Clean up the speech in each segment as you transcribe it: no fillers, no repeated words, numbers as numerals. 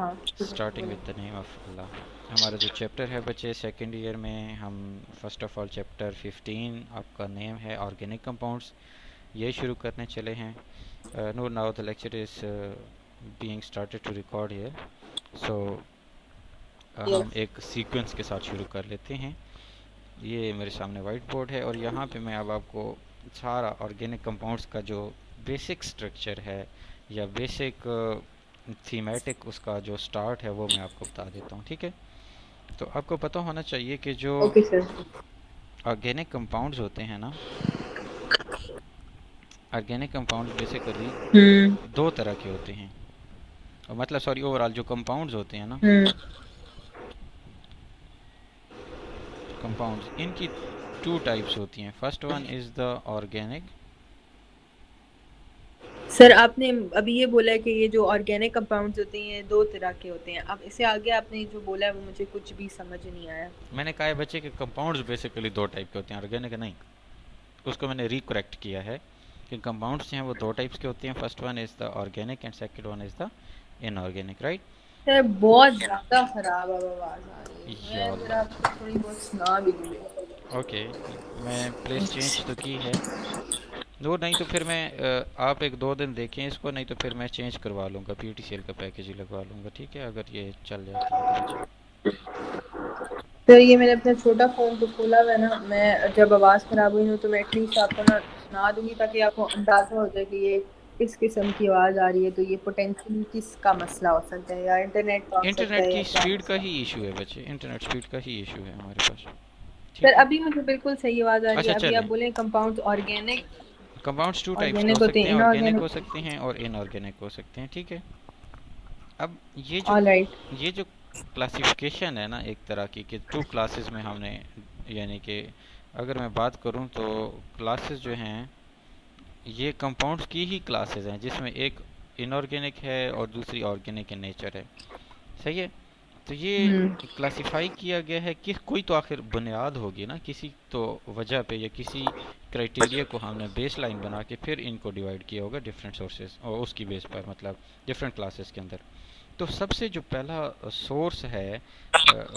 हाँ स्टार्टिंग बोलो। With the name of अल्लाह। हमारा जो चैप्टर है बच्चे सेकेंड ईयर में, हम फर्स्ट ऑफ ऑल चैप्टर 15 आपका नेम है ऑर्गेनिक कंपाउंड्स, ये शुरू करने चले हैं। No now the lecture is being started to record here. So हम यस। एक सीक्वेंस के साथ शुरू कर लेते हैं। ये मेरे सामने वाइट बोर्ड है और यहाँ पे मैं अब आपको सारा ऑर्गेनिक कंपाउंड्स का जो बेसिक स्ट्रक्चर है या बेसिक थीमेटिक उसका जो स्टार्ट है वो मैं आपको बता देता हूँ, ठीक है। तो आपको पता होना चाहिए कि जो ओके सर। ऑर्गेनिक कंपाउंड्स होते हैं ना, ऑर्गेनिक कंपाउंड्स बेसिकली हम्म। दो तरह के होते हैं। मतलब सॉरी, ओवरऑल जो कंपाउंड्स होते हैं ना, हम्म। कंपाउंड्स इनकी टू टाइप्स होती हैं। First one is the organic. Sir आपने अभी ये बोला है कि ये जो ऑर्गेनिक कंपाउंड्स होते हैं ये दो तरह के होते हैं। अब इससे आगे आपने जो बोला है वो मुझे कुछ भी समझ नहीं आया। मैंने कहा है बच्चे के कंपाउंड्स बेसिकली दो टाइप के होते हैं, ऑर्गेनिक नहीं। उसको मैंने रिकरेक्ट किया है कि कंपाउंड्स हैं वो दो टाइप्स के होते हैं। First one is the organic and second one is the inorganic, right. Sir बहुत ज़्यादा खराब अब आवाज़ आ रही है, या मैं ज़रा अल्लाह। आपको थोड़ी बहुत सुना भी दूँ। ओके, मैं प्लेस चेंज तो की है। वो नहीं तो फिर मैं आप एक दो दिन देखें इसको, नहीं तो फिर मैं चेंज करवा लूँगा, पीटीसीएल का पैकेज ही लगवा लूँगा, ठीक है, अगर ये चल जाती है तो बच्चे। सर ये मैंने अपना छोटा फ़ोन तो खोला हुआ है ना, मैं जब आवाज़ ख़राब हुई हो तो मैं एटलीस्ट आपको ना सुना दूँगी ताकि आपको अंदाज़ा हो जाए कि ये किस किस्म की आवाज़ आ रही है। तो ये पोटेंशियली किसका मसला हो सकता है, या इंटरनेट का हो सकता इंटरनेट है, या की क्या स्पीड का मसला ही है। इशू है बच्चे, इंटरनेट स्पीड का ही इशू है हमारे पास, सर ठीक है। अभी मुझे बिल्कुल सही आवाज़ आ रही अच्छा है। अभी आप चलें, बोले compounds organic compounds two types के हो ऑर्गेनिक होते सकते हैं, हैं, ऑर्गेनिक हो इनऑर्गेनिक। सकते हैं और इनऑर्गेनिक हो सकते हैं, ठीक है। अब ऑलराइट। ये जो क्लासिफिकेशन है ना एक तरह की, कि टू क्लासेस में हमने, यानी कि अगर मैं बात करूं तो क्लासेस जो हैं ये कंपाउंड्स की ही क्लासेस हैं, जिसमें एक इनऑर्गेनिक है और दूसरी ऑर्गेनिक इन नेचर है, सही है। तो ये हम्म। क्लासिफाई किया गया है कि कोई तो आखिर बुनियाद होगी ना, किसी तो वजह पे या किसी क्राइटेरिया को हमने बेस लाइन बना के फिर इनको डिवाइड किया होगा डिफरेंट सोर्सेज और उसकी बेस पर, मतलब डिफरेंट क्लासेस के अंदर। तो सबसे जो पहला सोर्स है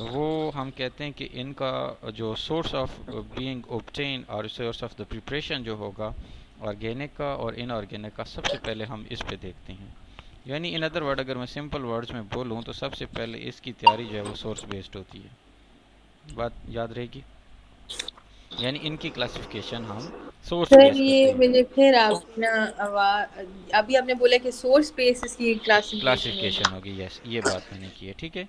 वो हम कहते हैं कि इनका जो सोर्स ऑफ बीइंग ऑब्टेन और सोर्स ऑफ द प्रिपरेशन जो होगा ऑर्गेनिक का और इनऑर्गेनिक का, सबसे पहले हम इस पे देखते हैं। यानी इन अदर वर्ड अगर मैं सिंपल वर्ड्स में बोलूँ तो सबसे पहले इसकी तैयारी जो है वो सोर्स बेस्ड होती है, बात याद रहेगी। यानी इनकी क्लासिफिकेशन हम सोर्स सर बेस करते ये हैं। मुझे फिर आप ना अभी आपने बोला कि सोर्स बेसिस की क्लासिफिकेशन होगी। क्लासिफिकेशन होगी, यस, ये बात मैंने की है, ठीक है।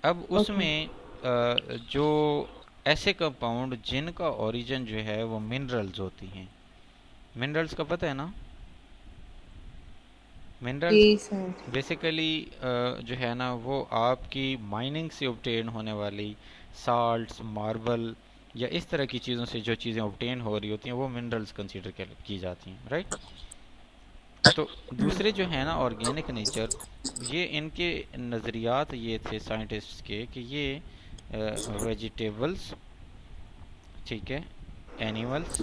अब ओके। उसमें जो ऐसे कंपाउंड जिनका ओरिजिन जो है वो मिनरल्स होती हैं, मिनरल्स का पता है ना, जी मिनरल्स सर। बेसिकली जो है ना वो आपकी माइनिंग से ऑब्टेन होने वाली साल्ट्स, मार्बल या इस तरह की चीज़ों से जो चीज़ें ऑब्टेन हो रही होती हैं वो मिनरल्स कंसीडर की जाती हैं, राइट। तो दूसरे जो है ना ऑर्गेनिक नेचर, ये इनके नज़रियात ये थे साइंटिस्ट के कि ये वेजिटेबल्स, ठीक है, एनिमल्स,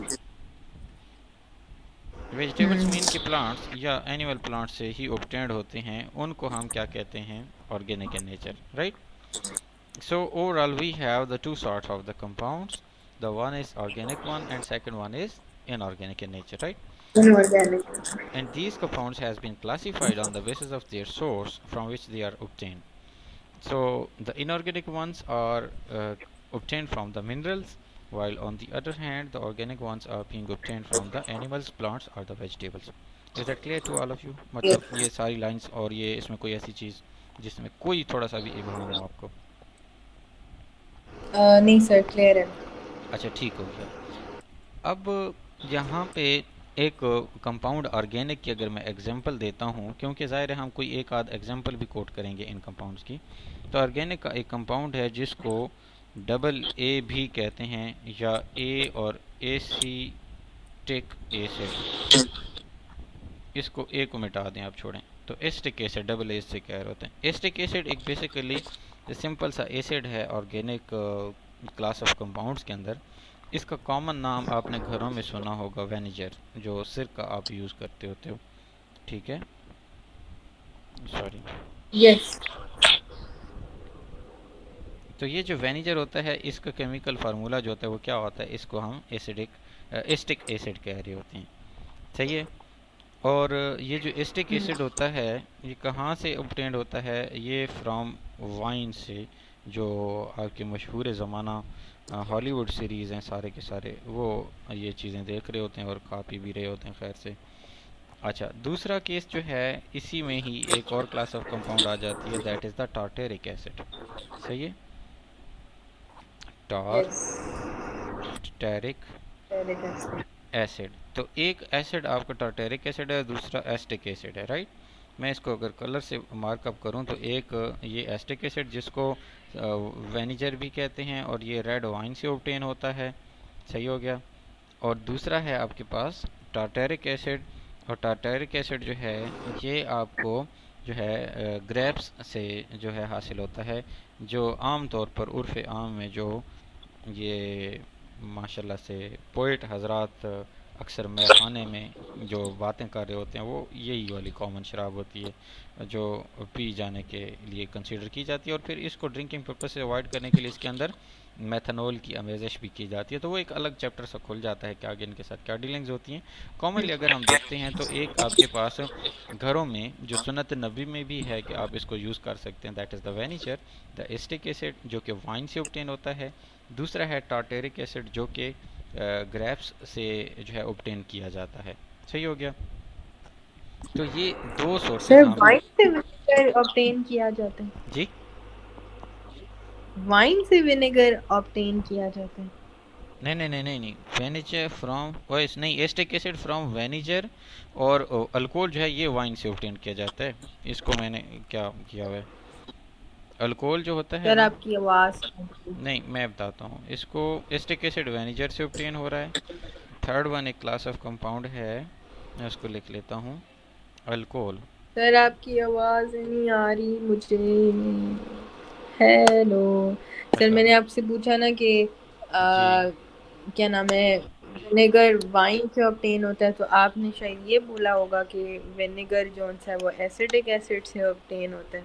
वेजिटेबल्स मीन के प्लांट्स या एनिमल प्लांट्स से ही ऑब्टेन्ड होते हैं, उनको हम क्या कहते हैं, organic in nature, right. So overall we have the two sorts of the compounds. The one is organic one and second one is inorganic in nature, right? Inorganic. And these compounds has been classified on the basis of their source from which they are obtained. So the inorganic ones are obtained from the minerals, while on the other hand the organic ones are being obtained from the animals, plants or the vegetables. Is that clear to all of you? मतलब ये सारी lines और ये इसमें कोई ऐसी चीज़ जिसमें कोई थोड़ा सा भी इबहम हो आपको? नहीं सर, क्लियर है। अच्छा ठीक हो गया। अब यहाँ पे एक कंपाउंड ऑर्गेनिक की अगर मैं एग्जांपल देता हूँ, क्योंकि ज़ाहिर है हम कोई एक आध एग्जांपल भी कोट करेंगे इन कंपाउंड्स की। तो ऑर्गेनिक का एक कंपाउंड है जिसको डबल ए भी कहते हैं, या ए और एसीटिक एसिड, इसको ए को मिटा दें आप, छोड़ें। तो एसिटिक एसिड डबल ए से कह रहे होते हैं। एसिटिक एसिड एक बेसिकली सिंपल सा एसिड है ऑर्गेनिक क्लास ऑफ कंपाउंड्स के अंदर। इसका कॉमन नाम आपने घरों में सुना होगा वेनिजर, जो सिरका आप यूज़ करते होते हो, ठीक है, सॉरी। यस। तो ये जो वेनिजर होता है इसका केमिकल फार्मूला जो होता है वो क्या होता है, इसको हम एसिडिक एस्टिक एसिड कह रहे होते हैं। सही है। और ये जो एस्टिक एसिड होता है ये कहाँ से ऑब्टेन्ड होता है, ये फ्रॉम वाइन से, जो आपके मशहूर ज़माना हॉलीवुड सीरीज़ हैं सारे के सारे, वो ये चीज़ें देख रहे होते हैं और खा पी भी रहे होते हैं खैर से। अच्छा, दूसरा केस जो है इसी में ही एक और क्लास ऑफ कंपाउंड आ जाती है, that is the tartaric acid. सही है। यस। Tartaric acid. तो एक एसिड आपका टार्टेरिक एसिड है, दूसरा एस्टिक एसिड है, राइट। मैं इसको अगर कलर से मार्कअप करूं तो एक ये एस्टिक एसिड जिसको वेनिजर भी कहते हैं और ये रेड वाइन से ऑब्टेन होता है। सही हो गया। और दूसरा है आपके पास टार्टेरिक एसिड। और टार्टेरिक एसिड जो है ये आपको जो है ग्रेप्स से जो है हासिल होता है, जो आम तौर पर उर्फ़ आम में जो ये माशाल्लाह से पोइट हजरात अक्सर मैखाने में जो बातें कर रहे होते हैं वो यही वाली कॉमन शराब होती है जो पी जाने के लिए कंसीडर की जाती है, और फिर इसको ड्रिंकिंग पर्पस से अवॉइड करने के लिए इसके अंदर मेथनॉल की आमेज़श भी की जाती है। तो वो एक अलग चैप्टर सा खुल जाता है कि आगे इनके साथ क्या डीलिंग्स होती हैं। कॉमनली अगर हम देखते हैं तो एक आपके पास घरों में जो सुन्नत नबी में भी है कि आप इसको यूज़ कर सकते हैं, that is the vinegar, the acetic acid जो कि वाइन से ऑब्टेन होता है, दूसरा है टार्टेरिक एसिड जो कि ग्रेप्स से जो है ऑब्टेन किया जाता है। सही हो गया। तो ये दो सोर्सेज सर हम। वाइन से विनेगर ऑब्टेन किया जाता है? जी वाइन से विनेगर ऑब्टेन किया जाता है? नहीं नहीं नहीं नहीं नहीं, वेनिजर फ्रॉम वॉइस नहीं, एस्टिक एसिड फ्रॉम वेनिजर। और अल्कोहल जो है ये वाइन से ऑब्टेन किया जाता है। इसको मैंने क्या किया हुआ है, अल्कोहल जो होता है सर ना। आपकी आवाज़ नहीं मैं बताता हूँ इसको, एस्टिक एसिड वेनिजर से ऑब्टेन हो रहा है। थर्ड वन एक क्लास ऑफ कंपाउंड है, मैं उसको लिख लेता हूँ, अल्कोहल। सर आपकी आवाज़ नहीं आ रही मुझे। हेलो। सर अच्छा मैंने आपसे पूछा ना कि जी। क्या नाम है, विनेगर वाइन से ऑब्टेन होता है, तो आपने शायद ये बोला होगा कि विनेगर जो है वो एसिडिक एसिड से ऑब्टेन होता है।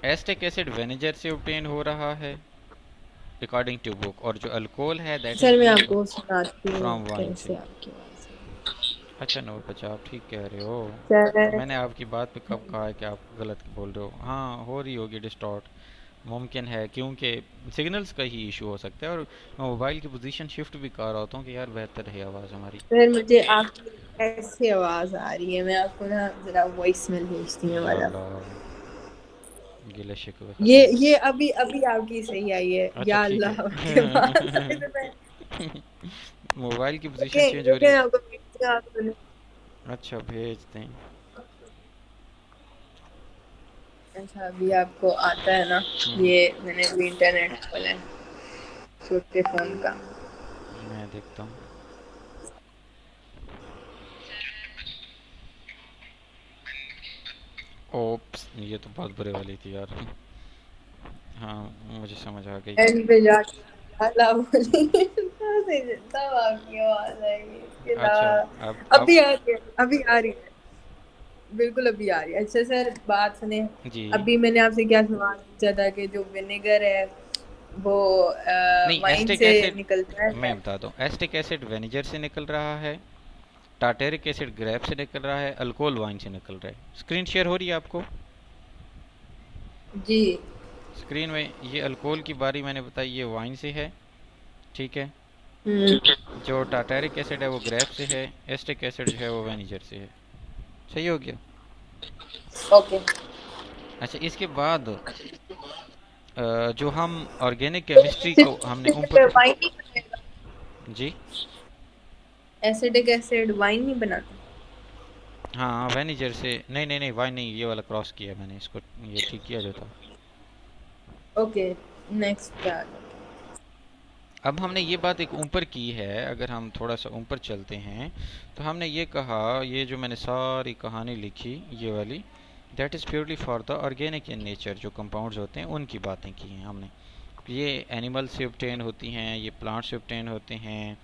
एस्टिक एसिड वेनिजर से ऑब्टेन हो रहा है अकॉर्डिंग टू बुक, और जो अल्कोहल है दैट इज़ सर मैं बीइंग आपको सुनाती हूँ फ्रॉम वाइन कैसे से। आपकी आवाज़ अच्छा नूर बच्चा आप ठीक कह रहे हो। सर। मैंने आपकी बात पे कब कहा है कि आप गलत बोल रहे हो, हाँ हो रही होगी डिस्टॉर्ट, मुमकिन है क्योंकि सिग्नल्स का ही इशू हो सकता है। और मैं मोबाइल की पोजीशन शिफ्ट भी कर रहा होता हूँ कि यार बेहतर रहे आवाज़ हमारी। सर मुझे आपकी ऐसी आवाज़ आ रही है, मैं आपको ना ज़रा वॉइस मेल भेजती हूँ या वाला। अल्लाह, गिले शिकवे ये ख़त्म। ये अभी अभी आपकी सही आई है, अच्छा या ठीक अल्लाह के बाद है। तो मैं मोबाइल की पोजीशन देखें चेंज हो रही देखें है। आपको भेजती हूँ, आप सुने। अच्छा भेज दें। अच्छा अभी आपको आता है ना, हम्म, ये मैंने अभी इंटरनेट खोला है छोटे फ़ोन का। मैं देखता हूँ। ओप्स ये तो बहुत बुरे वाली थी यार। हाँ मुझे समझ आ गई। एंड पे जाके अल्लाह बोलेंगे तब आपकी आवाज़ आएगी, इसके अच्छा अलावा अब अभी आ रही है, अभी आ रही है, बिल्कुल अभी आ रही है। अच्छा सर बात सुने, जी। अभी मैंने आपसे क्या सवाल पूछा था कि जो विनेगर है वो नहीं वाइन एस्टिक से एसिड, निकलता है। मैं बता दूं, एस्टिक एसिड वेनिजर से निकल रहा है, टार्टेरिक एसिड ग्रेप से निकल रहा है, अल्कोहल वाइन से निकल रहा है। स्क्रीन शेयर हो रही है आपको। जी। स्क्रीन में ये अल्कोहल की बारी मैंने बताई ये वाइन से है, ठीक है। हम्म। जो टार्टेरिक एसिड है वो ग्रेप से है, एस्टिक एसिड जो है वो वेनिजर से है। सही हो गया। ओके। अच्छा इसके बाद जो हम ऑर्गेनिक केमिस्ट्री को हमने ऊपर। वाइन नहीं बनाएगा? जी एसिडिक एसिड वाइन नहीं बनाता? हाँ वेनिजर से, नहीं नहीं नहीं वाइन नहीं, ये वाला क्रॉस किया मैंने इसको, ये ठीक किया जो था। ओके। नेक्स्ट क्या आ जाता अब हमने ये बात एक ऊपर की है, अगर हम थोड़ा सा ऊपर चलते हैं तो हमने ये कहा, ये जो मैंने सारी कहानी लिखी ये वाली, that is purely for the organic in nature, जो कंपाउंड्स होते हैं उनकी बातें की हैं हमने। ये एनिमल से ऑब्टेन होती हैं, ये प्लांट से ऑब्टेन होते हैं,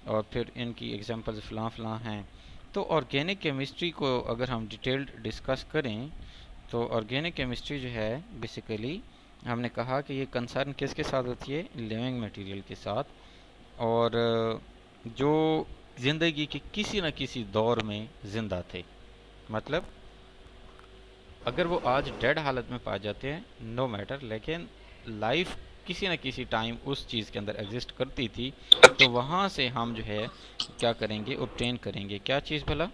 और फिर इनकी एग्जांपल्स फ़लाँ फ़लाँ हैं। तो ऑर्गेनिक केमिस्ट्री को अगर हम डिटेल्ड डिस्कस करें तो ऑर्गेनिक केमिस्ट्री जो है बेसिकली हमने कहा कि ये कंसर्न किसके साथ होती है, लिविंग मटेरियल के साथ, और जो ज़िंदगी के किसी न किसी दौर में ज़िंदा थे। मतलब अगर वो आज डेड हालत में पाए जाते हैं नो मैटर, लेकिन लाइफ किसी न किसी टाइम उस चीज़ के अंदर एग्जिस्ट करती थी, तो वहाँ से हम जो है क्या करेंगे, ऑब्टेन करेंगे क्या चीज़ भला,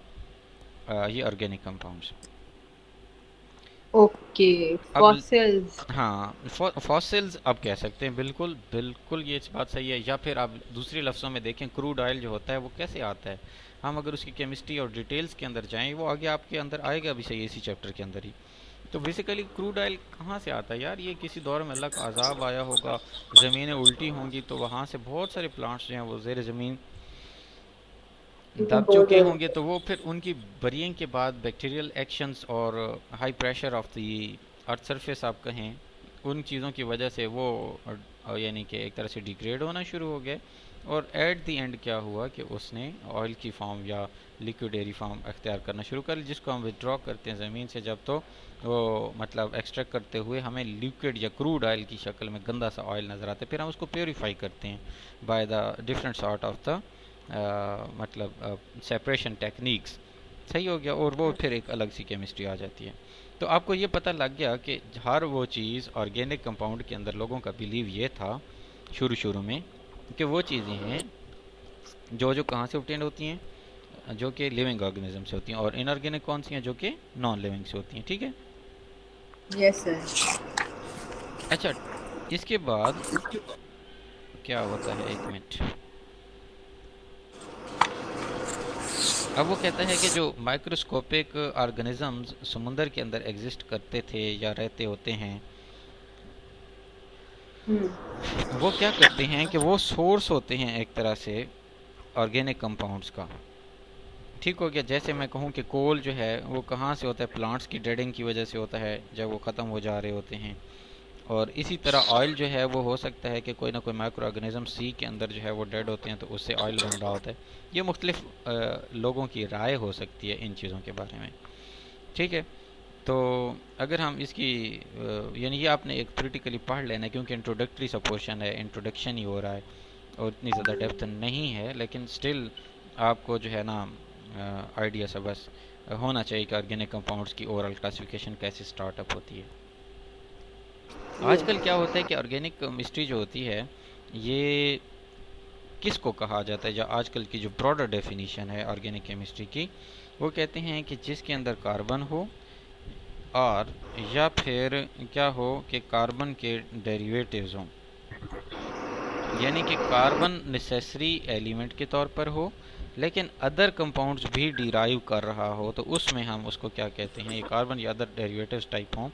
ये ऑर्गेनिक कंपाउंड्स। ओके, अब फॉसिल्स। हाँ, फॉसिल्स अब कह सकते हैं, बिल्कुल बिल्कुल ये बात सही है। या फिर आप दूसरे लफ्ज़ों में देखें, क्रूड ऑयल जो होता है वो कैसे आता है, हम अगर उसकी केमिस्ट्री और डिटेल्स के अंदर जाएं, वो आगे आपके अंदर आएगा भी सही इसी चैप्टर के अंदर ही। तो बेसिकली क्रूड ऑयल कहाँ से आता है यार, ये किसी दौर में अल्लाह का अजाब आया होगा, ज़मीनें उल्टी होंगी, तो वहाँ से बहुत सारे प्लांट्स जो हैं वो ज़ेर ज़मीन दब बहुत चुके ज्यादा। होंगे, तो वो फिर उनकी बरिंग के बाद बैक्टीरियल एक्शंस और high pressure of the earth surface आप कहें, उन चीज़ों की वजह से वो यानी कि एक तरह से डिग्रेड होना शुरू हो गए, और एट द एंड क्या हुआ कि उसने ऑयल की फॉर्म या लिक्विडरी फॉर्म अख्तियार करना शुरू कर ली, जिसको हम विड्रॉ करते हैं ज़मीन से जब, तो वो मतलब एक्सट्रैक्ट करते हुए हमें लिक्विड या क्रूड ऑयल की शक्ल में गंदा सा ऑयल नज़र आता है, फिर हम उसको प्योरीफाई करते हैं by the different sort of the मतलब सेपरेशन टेक्निक्स। सही हो गया, और वो फिर एक अलग सी केमिस्ट्री आ जाती है। तो आपको ये पता लग गया कि हर वो चीज़ ऑर्गेनिक कंपाउंड के अंदर लोगों का बिलीव ये था शुरू शुरू में कि वो चीज़ें हैं जो जो कहाँ से ऑब्टेन होती हैं, जो कि लिविंग ऑर्गेनिज्म से होती हैं, और इनऑर्गेनिक कौन सी हैं, जो कि नॉन लिविंग से होती हैं। ठीक है। Yes sir. अच्छा, इसके बाद क्या होता है, एक मिनट। अब वो कहता है कि जो माइक्रोस्कोपिक ऑर्गेनिजम्स समुंदर के अंदर एग्जिस्ट करते थे या रहते होते हैं, वो क्या करते हैं कि वो सोर्स होते हैं एक तरह से ऑर्गेनिक कंपाउंड्स का। ठीक हो गया। जैसे मैं कहूँ कि कोल जो है वो कहाँ से होता है, प्लांट्स की डेडिंग की वजह से होता है जब वो ख़त्म हो जा रहे होते हैं। और इसी तरह ऑयल जो है वो हो सकता है कि कोई ना कोई माइक्रो ऑर्गेनिज्म सी के अंदर जो है वो डेड होते हैं, तो उससे ऑयल बन रहा होता है। ये मुख्तलिफ लोगों की राय हो सकती है इन चीज़ों के बारे में। ठीक है। तो अगर हम इसकी यानी ये आपने एक थ्योरेटिकली पढ़ लेना है, क्योंकि इंट्रोडक्टरी सा पोर्शन है, इंट्रोडक्शन ही हो रहा है और इतनी ज़्यादा डेप्थ नहीं है, लेकिन स्टिल आपको जो है ना आइडिया सा बस होना चाहिए कि ऑर्गेनिक कंपाउंड्स की ओवरऑल क्लासिफिकेशन कैसे स्टार्टअप होती है। आजकल क्या होता है कि ऑर्गेनिक केमिस्ट्री जो होती है ये किसको कहा जाता है, या आजकल की जो ब्रॉडर डेफिनेशन है ऑर्गेनिक केमिस्ट्री की, वो कहते हैं कि जिसके अंदर कार्बन हो, और या फिर क्या हो कि कार्बन के डेरिवेटिव्स हों, यानी कि कार्बन नेसेसरी एलिमेंट के तौर पर हो, लेकिन अदर कंपाउंड्स भी डिराइव कर रहा हो, तो उसमें हम उसको क्या कहते हैं, ये कार्बन या अदर डेरिवेटिव्स टाइप हों,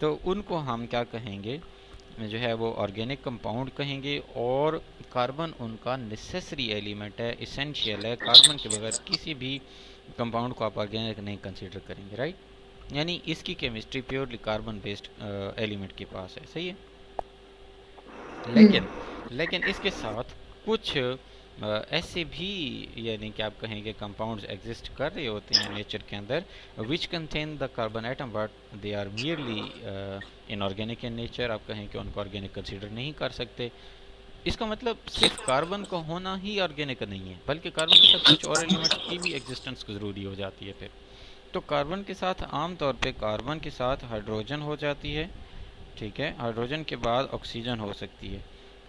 तो उनको हम क्या कहेंगे, जो है वो ऑर्गेनिक कंपाउंड कहेंगे। और कार्बन उनका नेसेसरी एलिमेंट है, इसेंशियल है, कार्बन के बगैर किसी भी कंपाउंड को आप ऑर्गेनिक नहीं कंसीडर करेंगे, राइट। यानी इसकी chemistry purely carbon based element के पास है। सही है। लेकिन लेकिन इसके साथ कुछ ऐसे भी यानी कि आप कहेंगे कंपाउंड्स एग्जिस्ट कर रहे होते हैं नेचर के अंदर, which contain the carbon atom but they are merely inorganic in nature. आप कहें कि उनको ऑर्गेनिक कंसीडर नहीं कर सकते। इसका मतलब सिर्फ कार्बन का होना ही ऑर्गेनिक नहीं है, बल्कि कार्बन के साथ कुछ और एलिमेंट्स की भी एग्जिस्टेंस ज़रूरी हो जाती है फिर। तो कार्बन के साथ आम तौर पे कार्बन के साथ हाइड्रोजन हो जाती है। ठीक है। हाइड्रोजन के बाद ऑक्सीजन हो सकती है।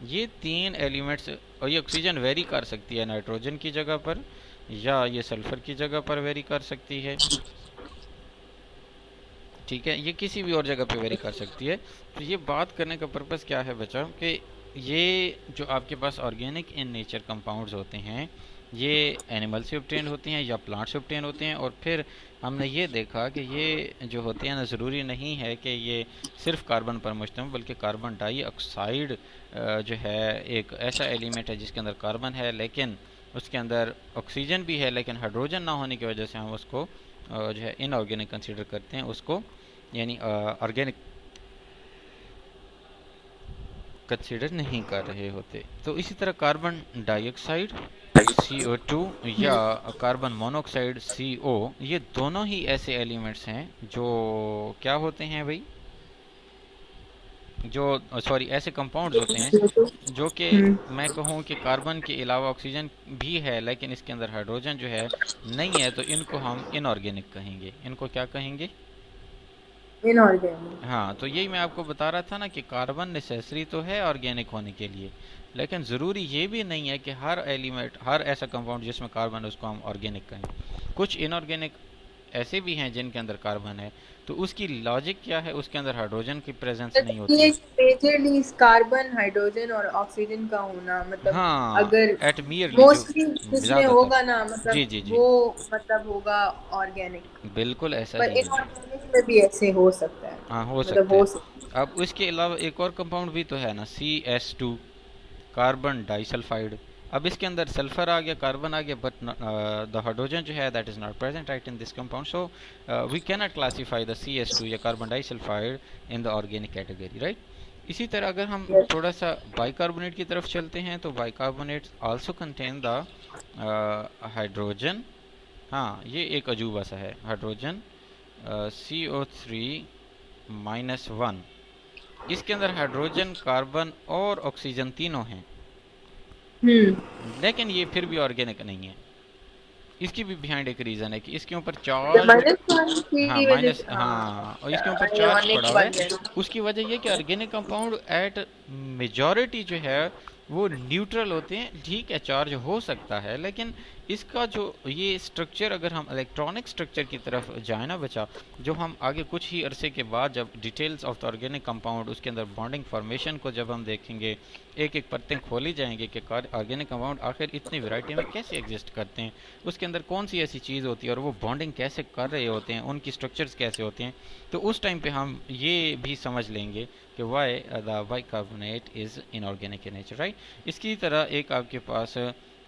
ये तीन एलिमेंट्स, और ये ऑक्सीजन वेरी कर सकती है नाइट्रोजन की जगह पर, या ये सल्फर की जगह पर वेरी कर सकती है। ठीक है, ये किसी भी और जगह पे वेरी कर सकती है। तो ये बात करने का पर्पज़ क्या है बच्चा, कि ये जो आपके पास ऑर्गेनिक इन नेचर कंपाउंड्स होते हैं, ये एनिमल से ऑब्टेन होते हैं या प्लांट से ऑब्टेन होते हैं। और फिर हमने ये देखा कि ये जो होते हैं ना, ज़रूरी नहीं है कि ये सिर्फ कार्बन पर मुश्तमिल, बल्कि कार्बन डाइऑक्साइड जो है एक ऐसा एलिमेंट है जिसके अंदर कार्बन है, लेकिन उसके अंदर ऑक्सीजन भी है, लेकिन हाइड्रोजन ना होने की वजह से हम उसको जो है इनऑर्गेनिक कंसीडर करते हैं, उसको यानी ऑर्गेनिक कंसीडर नहीं कर रहे होते। तो इसी तरह कार्बन डाइऑक्साइड CO2 या हम्म, कार्बन मोनोऑक्साइड CO, ये दोनों ही ऐसे एलिमेंट्स हैं जो क्या होते हैं भाई, जो सॉरी ऐसे कंपाउंड्स होते हैं CO2। जो कि हम्म, मैं कहूँ कि कार्बन के अलावा ऑक्सीजन भी है लेकिन इसके अंदर हाइड्रोजन जो है नहीं है, तो इनको हम इनऑर्गेनिक कहेंगे। इनको क्या कहेंगे? इनऑर्गेनिक। हाँ, तो यही मैं आपको बता रहा था ना कि कार्बन नेसेसरी तो है ऑर्गेनिक होने के लिए, लेकिन ज़रूरी ये भी नहीं है कि हर एलिमेंट, हर ऐसा कंपाउंड जिसमें कार्बन है उसको हम ऑर्गेनिक कहें। कुछ इनऑर्गेनिक ऐसे भी हैं जिनके अंदर कार्बन है, तो उसकी लॉजिक क्या है, उसके अंदर हाइड्रोजन की प्रेजेंस नहीं होती ये है। मेजरली कार्बन, हाइड्रोजन और ऑक्सीजन का होना, मतलब हाँ, अगर एट मियरली जो मोस्टली जिसमें ज़्यादातर। होगा ना, जी मतलब जी जी, वो मतलब होगा ऑर्गेनिक। बिल्कुल ऐसा पर ही है। इनऑर्गेनिक में भी ऐसे हो सकता है, हाँ, हो मतलब सकता हो है। सकता अब इसके अलावा एक और कंपाउंड भी तो है ना, CS2, कार्बन डाइसल्फाइड। अब इसके अंदर सल्फर आ गया, कार्बन आ गया, बट द हाइड्रोजन जो है that is not present right in this compound, so we can not classify the CS2 या carbon disulphide in the organic category, right. इसी तरह अगर हम है। थोड़ा सा बाइकार्बोनेट की तरफ चलते हैं तो bicarbonate also contain the hydrogen. हाँ, ये एक अजूबा सा है, हाइड्रोजन CO3-1। इसके अंदर हाइड्रोजन, कार्बन और ऑक्सीजन तीनों हैं, हम्म, लेकिन ये फिर भी ऑर्गेनिक नहीं है। इसकी भी बिहाइंड एक रीज़न है कि इसके ऊपर चार्ज, माइनस वन हाँ की वजह माइनस, से, हाँ, और इसके ऊपर चार्ज आयोनिक पड़ा हुआ है। बन गया। उसकी वजह यह कि ऑर्गेनिक कंपाउंड एट मेजॉरिटी जो है वो न्यूट्रल होते हैं। ठीक है, चार्ज हो सकता है, लेकिन इसका जो ये स्ट्रक्चर, अगर हम इलेक्ट्रॉनिक स्ट्रक्चर की तरफ जाए ना बचा, जो हम आगे कुछ ही अरसे के बाद जब details of the organic compound, उसके अंदर बॉन्डिंग फॉर्मेशन को जब हम देखेंगे, एक एक परतें खोली जाएंगे कि ऑर्गेनिक कंपाउंड आखिर इतनी वैरायटी में कैसे एग्जिस्ट करते हैं, उसके अंदर कौन सी ऐसी चीज़ होती है और वो बॉन्डिंग कैसे कर रहे होते हैं, उनकी स्ट्रक्चर्स कैसे होते हैं, तो उस टाइम पे हम ये भी समझ लेंगे कि why the bicarbonate is inorganic in nature, right. इसकी तरह एक आपके पास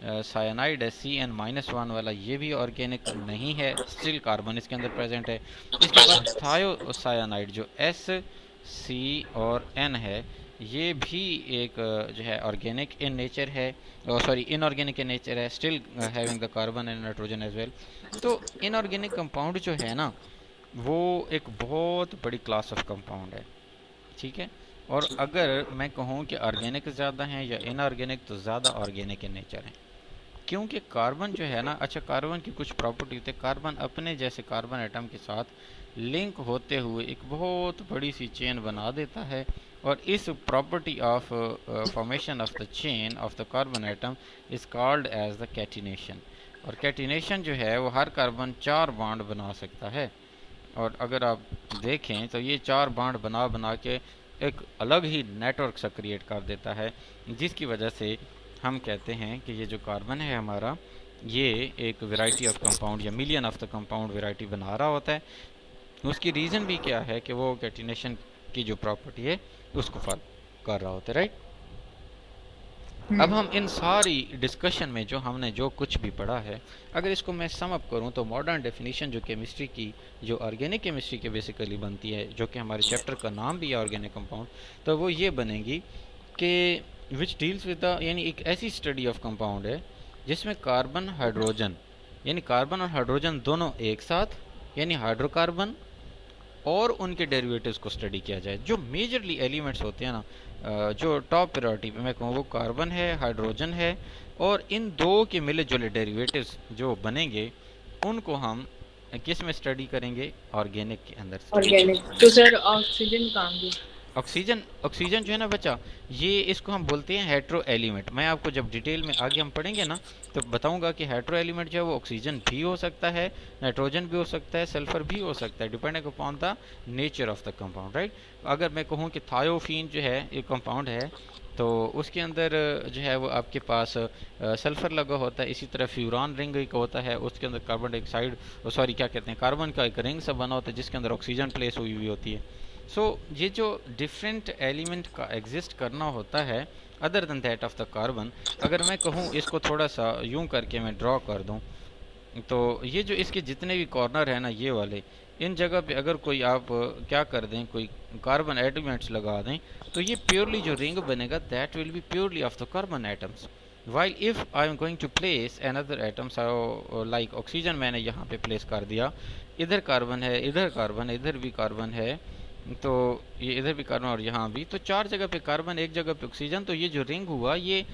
साइनाइड है, CN-1 वाला, ये भी ऑर्गेनिक नहीं है, स्टिल कार्बन इसके अंदर प्रेजेंट है। इसके बाद थायोसाइनाइड जो SC और N है, ये भी एक जो है ऑर्गेनिक इन नेचर है, सॉरी इनऑर्गेनिक इन नेचर है, still having the carbon and nitrogen as well. तो इनऑर्गेनिक कंपाउंड जो है ना, वो एक बहुत बड़ी क्लास ऑफ कंपाउंड है, ठीक है। और अगर मैं कहूँ कि ऑर्गेनिक ज़्यादा हैं या इनऑर्गेनिक, तो ज़्यादा ऑर्गेनिक इन नेचर है, क्योंकि कार्बन जो है ना, अच्छा कार्बन की कुछ प्रॉपर्टी होती है, कार्बन अपने जैसे कार्बन एटम के साथ लिंक होते हुए एक बहुत बड़ी सी चेन बना देता है, और इस property of formation of the chain of the carbon atom is called as the catenation. और कैटिनेशन जो है वो हर कार्बन 4 बॉन्ड बना सकता है, और अगर आप देखें तो ये 4 बॉन्ड बना बना के एक अलग ही नेटवर्क सा क्रिएट कर देता है, जिसकी वजह से हम कहते हैं कि ये जो कार्बन है हमारा, ये एक वैरायटी ऑफ कंपाउंड या million of the compound variety बना रहा होता है। उसकी रीज़न भी क्या है कि वो कैटिनेशन की जो प्रॉपर्टी है उसको फॉलो कर रहा होता है, राइट। अब हम्म, हम इन सारी डिस्कशन में जो हमने जो कुछ भी पढ़ा है, अगर इसको मैं सम अप करूं तो मॉडर्न डेफिनेशन जो केमिस्ट्री की, जो ऑर्गेनिक केमिस्ट्री के बेसिकली बनती है, जो कि हमारे चैप्टर का नाम भी है ऑर्गेनिक कंपाउंड, तो वो ये बनेगी कि विच डील्स विद द, यानी एक ऐसी स्टडी ऑफ कंपाउंड है जिसमें कार्बन हाइड्रोजन, यानी कार्बन और हाइड्रोजन दोनों एक साथ, यानी हाइड्रोकार्बन, और उनके डेरिवेटिव्स को स्टडी किया जाए। जो मेजरली एलिमेंट्स होते हैं ना, जो टॉप प्रायोरिटी पे मैं कहूँ वो कार्बन है, हाइड्रोजन है, और इन दो के मिले जुले डेरिवेटिव्स जो बनेंगे, उनको हम किस में स्टडी करेंगे? ऑर्गेनिक के अंदर स्टडी ऑर्गेनिक। करेंगे। तो सर ऑक्सीजन कहाँ गई? ऑक्सीजन, ऑक्सीजन जो है ना बच्चा, ये इसको हम बोलते हैं हेट्रो एलिमेंट। मैं आपको जब डिटेल में आगे हम पढ़ेंगे ना, तो बताऊंगा कि हेट्रो एलिमेंट जो है वो ऑक्सीजन भी हो सकता है, नाइट्रोजन भी हो सकता है, सल्फर भी हो सकता है, depending upon the nature of the compound, right. अगर मैं कहूँ कि थायोफीन जो है एक कंपाउंड है, तो उसके अंदर जो है वो आपके पास सल्फर लगा होता है। इसी तरह फ्यूरान रिंग एक होता है, उसके अंदर कार्बन डाइऑक्साइड, सॉरी क्या कहते हैं, कार्बन का एक रिंग सा बना होता है जिसके अंदर ऑक्सीजन प्लेस हुई हुई होती है। सो ये जो डिफरेंट एलिमेंट का एग्जिस्ट करना होता है other than that of the carbon, अगर मैं कहूँ इसको थोड़ा सा यूं करके मैं ड्रॉ कर दूं, तो ये जो इसके जितने भी कॉर्नर है ना, ये वाले, इन जगह पे अगर कोई आप क्या कर दें, कोई कार्बन एटम्स लगा दें, तो ये प्योरली जो रिंग बनेगा that will be purely of the carbon atoms. while if I am going to place another atom, so like oxygen मैंने यहाँ पे प्लेस कर दिया, इधर कार्बन है, इधर कार्बन है, इधर भी कार्बन है, तो ये इधर भी कार्बन और यहाँ भी, तो चार जगह पे कार्बन, एक जगह पे ऑक्सीजन, तो ये जो रिंग हुआ ये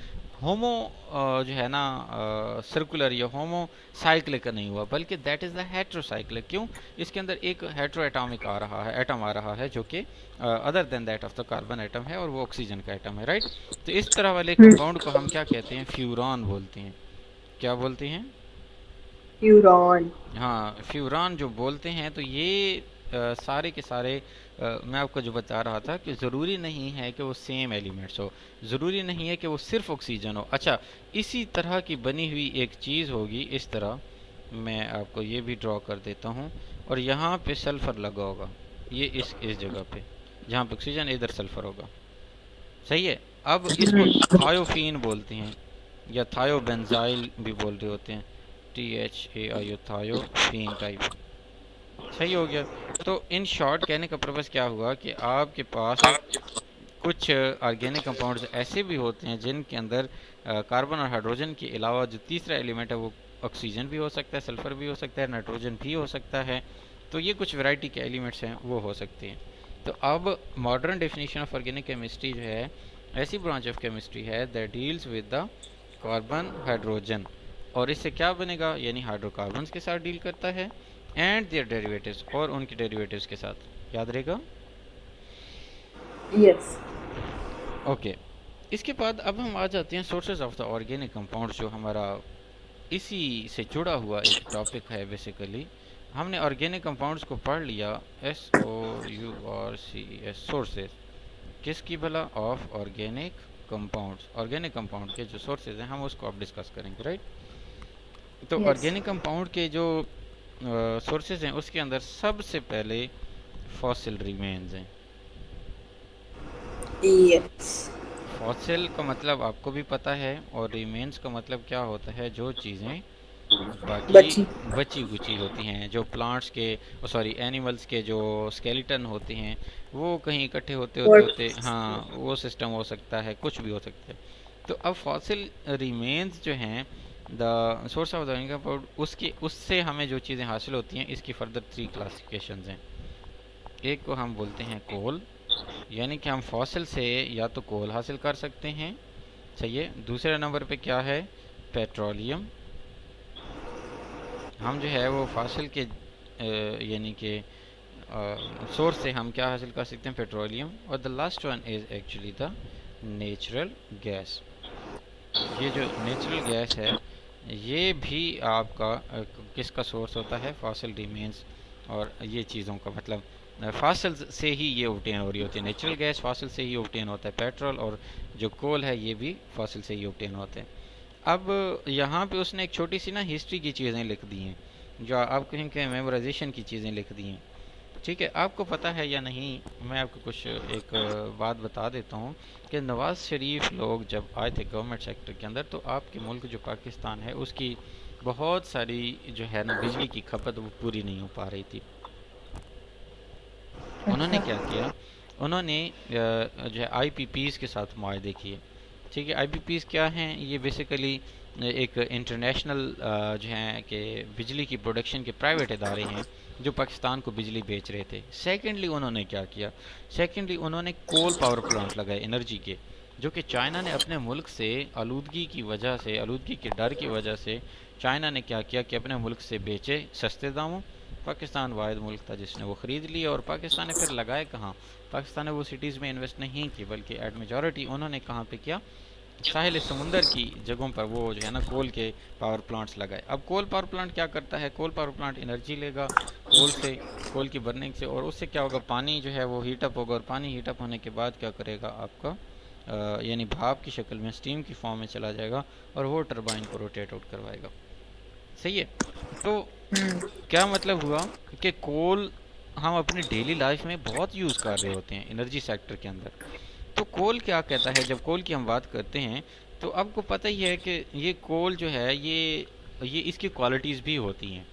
होमो जो है ना सर्कुलर या होमो साइक्लिक नहीं हुआ, बल्कि दैट इज़ द हेट्रोसाइक्लिक। क्यों? इसके अंदर एक हेट्रो एटॉमिक आ रहा है, एटम आ रहा है, जो कि other than that of the carbon atom है, और वो ऑक्सीजन का एटम है, राइट। तो इस तरह वाले कंपाउंड को हम क्या कहते हैं? फ्यूरॉन बोलते हैं। क्या बोलते हैं? फ्यूरॉन। हाँ, फ्यूरान जो बोलते हैं। तो ये सारे के सारे मैं आपको जो बता रहा था कि ज़रूरी नहीं है कि वो सेम एलिमेंट्स हो, ज़रूरी नहीं है कि वो सिर्फ ऑक्सीजन हो। अच्छा, इसी तरह की बनी हुई एक चीज़ होगी, इस तरह मैं आपको ये भी ड्रॉ कर देता हूँ, और यहाँ पे सल्फ़र लगा होगा, ये इस जगह पे, जहाँ पे ऑक्सीजन, इधर सल्फ़र होगा। सही है। अब इसको थायोफीन बोलते हैं, या थायोबेंजाइल भी बोल रहे होते हैं, THAIO, थायोफीन टाइप। सही हो गया। तो इन शॉर्ट कहने का पर्पज़ क्या हुआ कि आपके पास कुछ ऑर्गेनिक कंपाउंड्स ऐसे भी होते हैं जिनके अंदर कार्बन और हाइड्रोजन के अलावा जो तीसरा एलिमेंट है वो ऑक्सीजन भी हो सकता है, सल्फर भी हो सकता है, नाइट्रोजन भी हो सकता है। तो ये कुछ वैरायटी के एलिमेंट्स हैं, वो हो सकते हैं। तो अब modern definition of organic chemistry जो है, ऐसी ब्रांच ऑफ केमिस्ट्री है that deals with the carbon hydrogen, और इससे क्या बनेगा, यानी हाइड्रोकार्बन्स के साथ डील करता है, एंड देयर डेरिवेटिव्स, और उनके डेरिवेटिव्स के साथ। याद रहेगा? यस। ओके। इसके बाद अब हम आ जाते हैं sources of the organic compounds, जो हमारा इसी से जुड़ा हुआ एक टॉपिक है बेसिकली। हमने ऑर्गेनिक कंपाउंड्स को पढ़ लिया, SOURCES, सोर्सेज। किसकी भला? Of organic compounds. Organic compound के जो सोर्सेज हैं हम उसको अब डिस्कस करेंगे, राइट। तो यस। ऑर्गेनिक कंपाउंड के जो सोर्सेज हैं उसके अंदर सबसे पहले फॉसिल रिमेन्स हैं। यस। फॉसिल का मतलब आपको भी पता है, और रिमेन्स का मतलब क्या होता है? जो चीज़ें बाकी बची। बची कुची होती हैं, जो प्लांट्स के, सॉरी एनिमल्स के जो स्केलेटन होते हैं, वो कहीं इकट्ठे होते होते और होते, हाँ, वो सिस्टम हो सकता है, कुछ भी हो सकता है। तो अब फॉसिल रिमेन्स जो हैं, the source of the income, उसकी उससे हमें जो चीज़ें हासिल होती हैं, इसकी फर्दर 3 क्लासिफिकेशंस हैं। एक को हम बोलते हैं कोल, यानी कि हम फॉसिल से या तो कोल हासिल कर सकते हैं, सही है। दूसरे नंबर पे क्या है? पेट्रोलियम। हम जो है वो फॉसिल के यानी कि सोर्स से हम क्या हासिल कर सकते हैं? पेट्रोलियम। और the last one is actually the natural gas. ये जो नेचुरल गैस है, ये भी आपका किसका सोर्स होता है? फॉसिल रिमेन्स और ये चीज़ों का, मतलब फॉसिल से ही ये ऑब्टेन हो रही होती है। नेचुरल गैस फॉसिल से ही ऑब्टेन होता है, पेट्रोल और जो कोल है ये भी फॉसिल से ही ऑब्टेन होते हैं। अब यहाँ पे उसने एक छोटी सी ना हिस्ट्री की चीज़ें लिख दी हैं, जो आप कहेंगे मेमोराइजेशन की चीज़ें लिख दी हैं। ठीक है, आपको पता है या नहीं, मैं आपको कुछ एक बात बता देता हूँ कि नवाज़ शरीफ लोग जब आए थे गवर्नमेंट सेक्टर के अंदर, तो आपके मुल्क जो पाकिस्तान है उसकी बहुत सारी जो है ना बिजली की खपत वो पूरी नहीं हो पा रही थी। उन्होंने अच्छा। क्या किया? उन्होंने जो है IPPs के साथ मुआहदे किए। ठीक है, IPPs क्या हैं? ये बेसिकली एक इंटरनेशनल जो हैं कि बिजली की प्रोडक्शन के प्राइवेट इदारे हैं जो पाकिस्तान को बिजली बेच रहे थे। सेकेंडली उन्होंने क्या किया? सेकेंडली उन्होंने कोल पावर प्लांट लगाए एनर्जी के, जो कि चाइना ने अपने मुल्क से आलूदगी की वजह से, आलूदगी के डर की वजह से चाइना ने क्या किया कि अपने मुल्क से बेचे सस्ते दामों। पाकिस्तान वाहिद मुल्क था जिसने वो ख़रीद लिया, और पाकिस्तान ने फिर लगाए कहाँ? पाकिस्तान ने वो सिटीज़ में इन्वेस्ट नहीं की, बल्कि एट मेजॉरिटी उन्होंने कहाँ पे किया? साहिल समुंदर की जगहों पर वो जो है ना कोल के पावर प्लांट्स लगाए। अब कोल पावर प्लांट क्या करता है? कोल पावर प्लांट एनर्जी लेगा कोल से, कोल की बर्निंग से, और उससे क्या होगा? पानी जो है वो हीटअप होगा, और पानी हीटअप होने के बाद क्या करेगा आपका? यानी भाप की शक्ल में, स्टीम की फॉर्म में चला जाएगा, और वो टरबाइन को रोटेट आउट करवाएगा। सही है। तो क्या मतलब हुआ कि कोल हम अपनी डेली लाइफ में बहुत यूज़ कर रहे होते हैं एनर्जी सेक्टर के अंदर। तो कोल क्या कहता है? जब कोल की हम बात करते हैं तो आपको पता ही है कि ये कोल जो है ये इसकी क्वालिटीज़ भी होती हैं।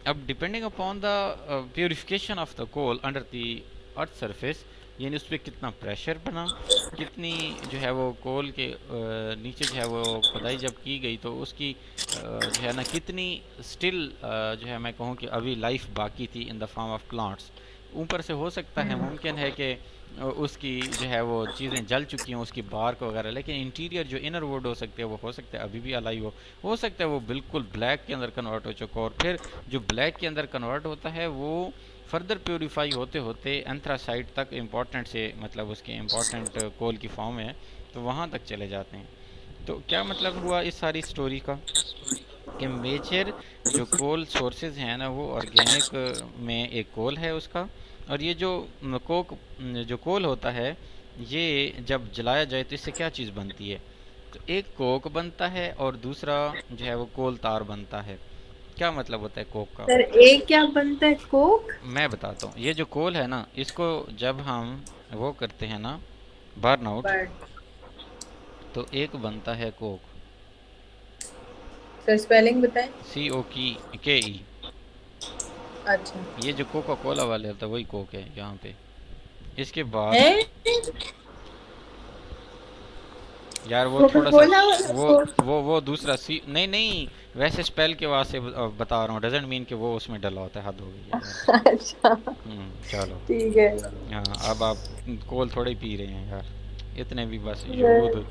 अब depending upon the purification of the coal under the earth surface, यानी उस पे कितना प्रेशर बना, कितनी जो है वो कोल के नीचे जो है वो खुदाई जब की गई तो उसकी जो है ना कितनी स्टिल जो है मैं कहूँ कि अभी लाइफ बाकी थी in the form of plants. ऊपर से हो सकता है, मुमकिन है कि उसकी जो है वो चीज़ें जल चुकी हों, उसकी बार्क वगैरह, लेकिन इंटीरियर जो इनर वुड हो सकते हैं वो हो सकता है अभी भी अलाई हो सकता है वो बिल्कुल ब्लैक के अंदर कन्वर्ट हो चुका हो, और फिर जो ब्लैक के अंदर कन्वर्ट होता है वो फर्दर प्योरीफाई होते होते एंथ्रासाइट तक इम्पोर्टेंट से मतलब उसके इम्पोर्टेंट कोल की फॉर्म है तो वहाँ तक चले जाते हैं। तो क्या मतलब हुआ इस सारी स्टोरी का कि मेजर जो कोल सोर्सेज हैं ना वो ऑर्गेनिक में एक कोल है उसका, और ये जो जो कोल होता है ये जब जलाया जाए तो इससे क्या चीज़ बनती है, तो एक कोक बनता है और दूसरा जो है वो कोल तार बनता है। क्या मतलब होता है कोक का? सर एक क्या बनता है, कोक? मैं बताता हूँ, ये जो कोल है ना इसको जब हम वो करते हैं ना बर्न आउट, पर तो एक बनता है कोक। सर स्पेलिंग बताएं। COK E। अच्छा। ये जो कोका कोला वाले होता है वही कोक है यहाँ पे। इसके बाद है यार वो कोका थोड़ा सा कोला वाला वो कोक? वो दूसरा सी नहीं नहीं, वैसे स्पेल के वास्ते बता रहा हूँ, डजेंट मीन कि वो उसमें डला होता है, हद हो गई है यार। अच्छा चलो। ठीक है। हाँ अब आप कोल थोड़े ही पी रहे हैं यार, इतने भी बस यहूद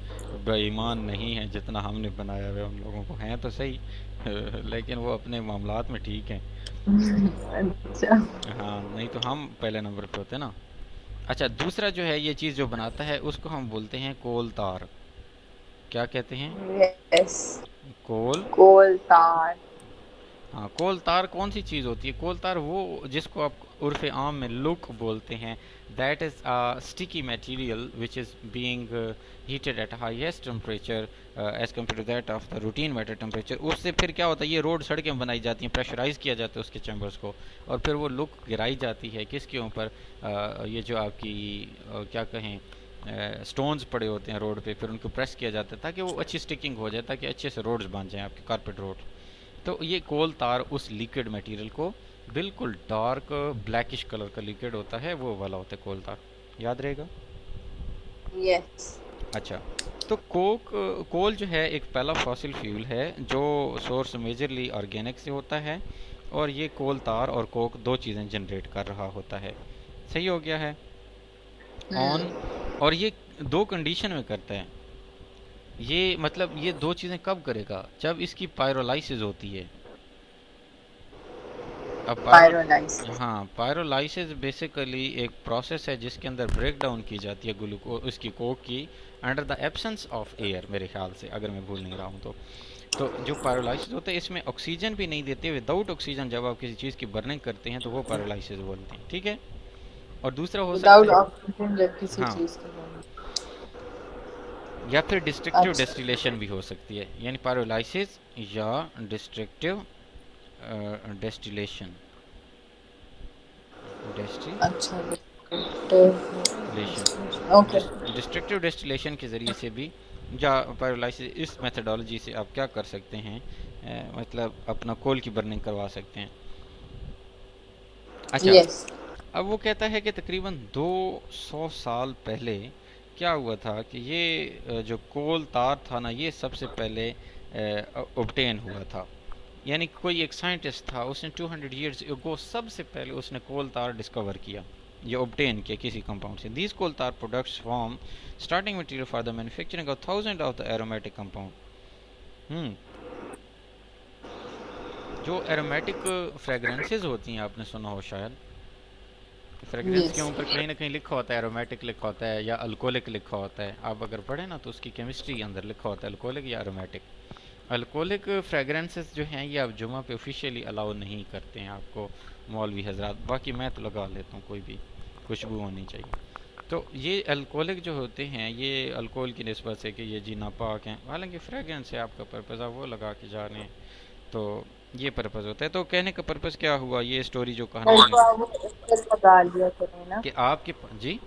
बेईमान नहीं है जितना हमने बनाया हुआ है उन लोगों को, हैं तो सही लेकिन वो अपने मामलात में ठीक हैं। अच्छा। हाँ नहीं तो हम पहले नंबर पे होते ना। अच्छा दूसरा जो है ये चीज़ जो बनाता है उसको हम बोलते हैं कोल तार। क्या कहते हैं? यस। कोल। कोल तार। हाँ कोल तार कौन सी चीज़ होती है? कोल तार वो जिसको आप उर्फ आम में लुक बोलते हैं, that is a sticky material which is being heated at highest temperature as compare to that of the routine matter temperature. उससे फिर क्या होता है, ये रोड सड़कें बनाई जाती हैं, प्रेशराइज किया जाता है उसके चैम्बर्स को, और फिर वो लुक गिराई जाती है किसके ऊपर, ये जो आपकी क्या कहें स्टोन्स पड़े होते हैं रोड पे, फिर उनको प्रेस किया जाता है ताकि वो अच्छी स्टिकिंग हो जाए, ताकि अच्छे से रोड्स बन जाएं आपके कारपेट रोड। तो ये कोल तार उस लिक्विड मटेरियल को, बिल्कुल डार्क ब्लैकिश कलर का लिक्विड होता है वो वाला होता है कोल तार, याद रहेगा। यस। अच्छा तो कोल जो है एक पहला फॉसिल फ्यूल है जो सोर्स मेजरली ऑर्गेनिक से होता है, और ये कोल तार और कोक दो चीज़ें जनरेट कर रहा होता है। सही हो गया है। ऑन, हम्म। और ये दो कंडीशन में करता है। ये मतलब ये दो चीज़ें कब करेगा, जब इसकी पायरोलाइसिस होती है। अब पायरो पायरोलाइसिस। हाँ पायरोलाइसिस बेसिकली एक प्रोसेस है जिसके अंदर ब्रेक डाउन की जाती है ग्लूको उसकी कोक की, under the absence of air, मेरे ख्याल से अगर मैं भूल नहीं रहा हूँ तो जो पायरोलाइसिस होता है इसमें ऑक्सीजन भी नहीं देते, विदाउट ऑक्सीजन जब आप किसी चीज़ की बर्निंग करते हैं तो वो पायरोलाइसिस बोलते हैं, ठीक है। और दूसरा हो सकता विदाउट है ऑक्सीजन जब किसी हाँ, चीज की बने। या फिर डिस्ट्रक्टिव अच्छा। डेस्टिलेशन भी हो सकती है, यानी पायरोलाइसिस या डिस्ट्रक्टिव डेस्टिलेशन, अच्छा। तो डिस्टिलेशन, ओके। डिस्ट्रक्टिव डिस्टिलेशन के ज़रिए से भी, या पायरोलाइसिस, इस मेथडोलॉजी से आप क्या कर सकते हैं, मतलब अपना कोल की बर्निंग करवा सकते हैं। अच्छा यस। अब वो कहता है कि तकरीबन 200 साल पहले क्या हुआ था कि ये जो कोल तार था ना ये सबसे पहले ऑब्टेन हुआ था, यानी कोई एक साइंटिस्ट था उसने 200 ईयर्स एगो सबसे पहले उसने कोल तार डिस्कवर किया, ये ऑब्टेन किया किसी कंपाउंड से। दीज कोल तार products form starting material for the manufacturing of thousand of the aromatic compound. जो एरोमेटिक फ्रेगरेंसेज होती हैं आपने सुना हो शायद, फ्रेगरेंस के यस। ऊपर कहीं ना कहीं लिखा होता है एरोमेटिक लिखा होता है या अल्कोहलिक लिखा होता है, आप अगर पढ़े ना तो उसकी केमिस्ट्री के अंदर लिखा होता है अल्कोहलिक या एरोमेटिक। अल्कोहलिक फ्रेगरेंसेस जो हैं ये आप जुमा पे ऑफिशियली अलाउ नहीं करते हैं आपको मौलवी हजरात, बाकी मैं तो लगा लेता हूँ, कोई भी खुशबू होनी चाहिए। तो ये अल्कोहलिक जो होते हैं ये अल्कोहल की निस्बत से कि ये जी नापाक हैं, हालांकि फ्रेगरेंस है आपका पर्पज़, आप वो लगा के जा रहे हैं, तो ये पर्पज़ होता है। तो कहने का पर्पज़ क्या हुआ, ये स्टोरी जो कहानी सर मैंने तो आप वो इत्र लगा लिया करें ना। कि आपके जी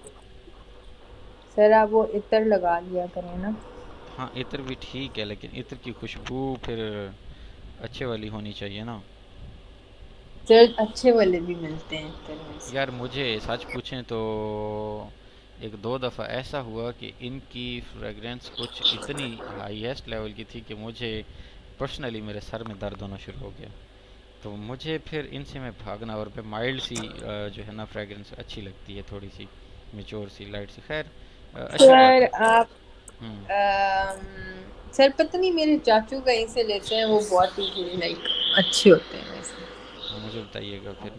सर आप वो इत्र लगा लिया करें ना। हाँ इत्र भी ठीक है, लेकिन इत्र की खुशबू फिर अच्छे वाली होनी चाहिए ना। सर अच्छे वाले भी मिलते हैं इत्र में से। यार मुझे सच पूछें तो एक दो दफ़ा ऐसा हुआ कि इनकी फ्रेगरेंस कुछ इतनी हाईएस्ट लेवल की थी कि मुझे पर्सनली मेरे सर में दर्द होना शुरू हो गया। तो मुझे फिर इनसे मैं भागना, और पे माइल्ड सी जो है ना फ्रेगरेंस अच्छी लगती है, थोड़ी सी मेच्योर सी लाइट सी, खैर अच्छी बात सर है। आप हम्म। सर पता नहीं मेरे चाचू कहीं से लेते हैं, वो बहुत ही लाइक अच्छे होते हैं वैसे। हाँ, मुझे बताइएगा फिर,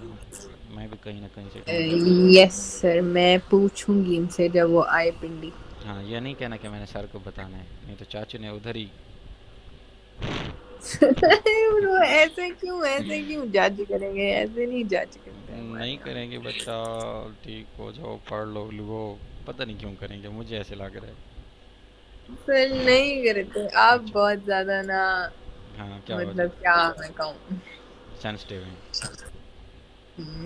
मैं भी कहीं ना कहीं से ढूंढूंगा। यस सर, मैं पूछूंगी इनसे जब वो आए पिंडी। हाँ, ये नहीं कहना कि मैंने सर को बताना है, नहीं तो चाचू ने उधर ही। ब्रो ऐसे क्यों जज करेंगे, ऐसे नहीं जज करते नहीं हमारे करेंगे यहाँ। बच्चा, ठीक हो जाओ, पढ़ लो लिखो, पता नहीं क्यों करेंगे, मुझे ऐसे लग रहा है। सर नहीं करते आप, अच्छा। बहुत ज्यादा ना, हाँ, क्या वजह? मतलब क्या मैं कहूँ, सेंसिटिव हैं?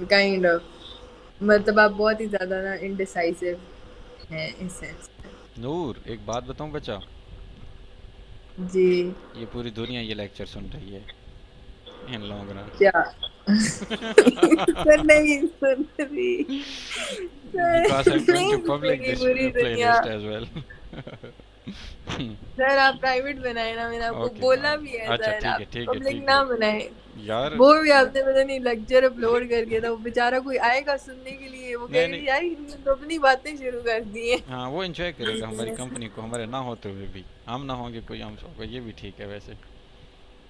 काइंड ऑफ, मतलब आप बहुत ही ज्यादा ना इनडिसाइसिव हैं इस सेंस में। नूर, एक बात बताऊं बच्चा, जी। ये पूरी दुनिया ये लेक्चर सुन रही है इन लॉन्ग रन। क्या? सर नहीं सुन रही, Because सर I'm going नहीं to publish सुनेगी this पूरी दुनिया। playlist as well. सर आप प्राइवेट बनाए ना, मैंने आपको ओके। बोला भी है अच्छा, सर, ठीक है आप ठीक है पब्लिक ठीक है। ना बनाए। यार, वो भी आपने पता नहीं लेक्चर अपलोड कर दिया था, वो बेचारा कोई आएगा सुनने के लिए, वो नहीं कहेगा नहीं, यार इन्होंने तो अपनी बातें शुरू कर दी हैं। हाँ वो एंजॉय करेगा हमारी कंपनी को, हमारे ना होते हुए भी, हम ना होंगे कोई हम होगा, ये भी ठीक है वैसे।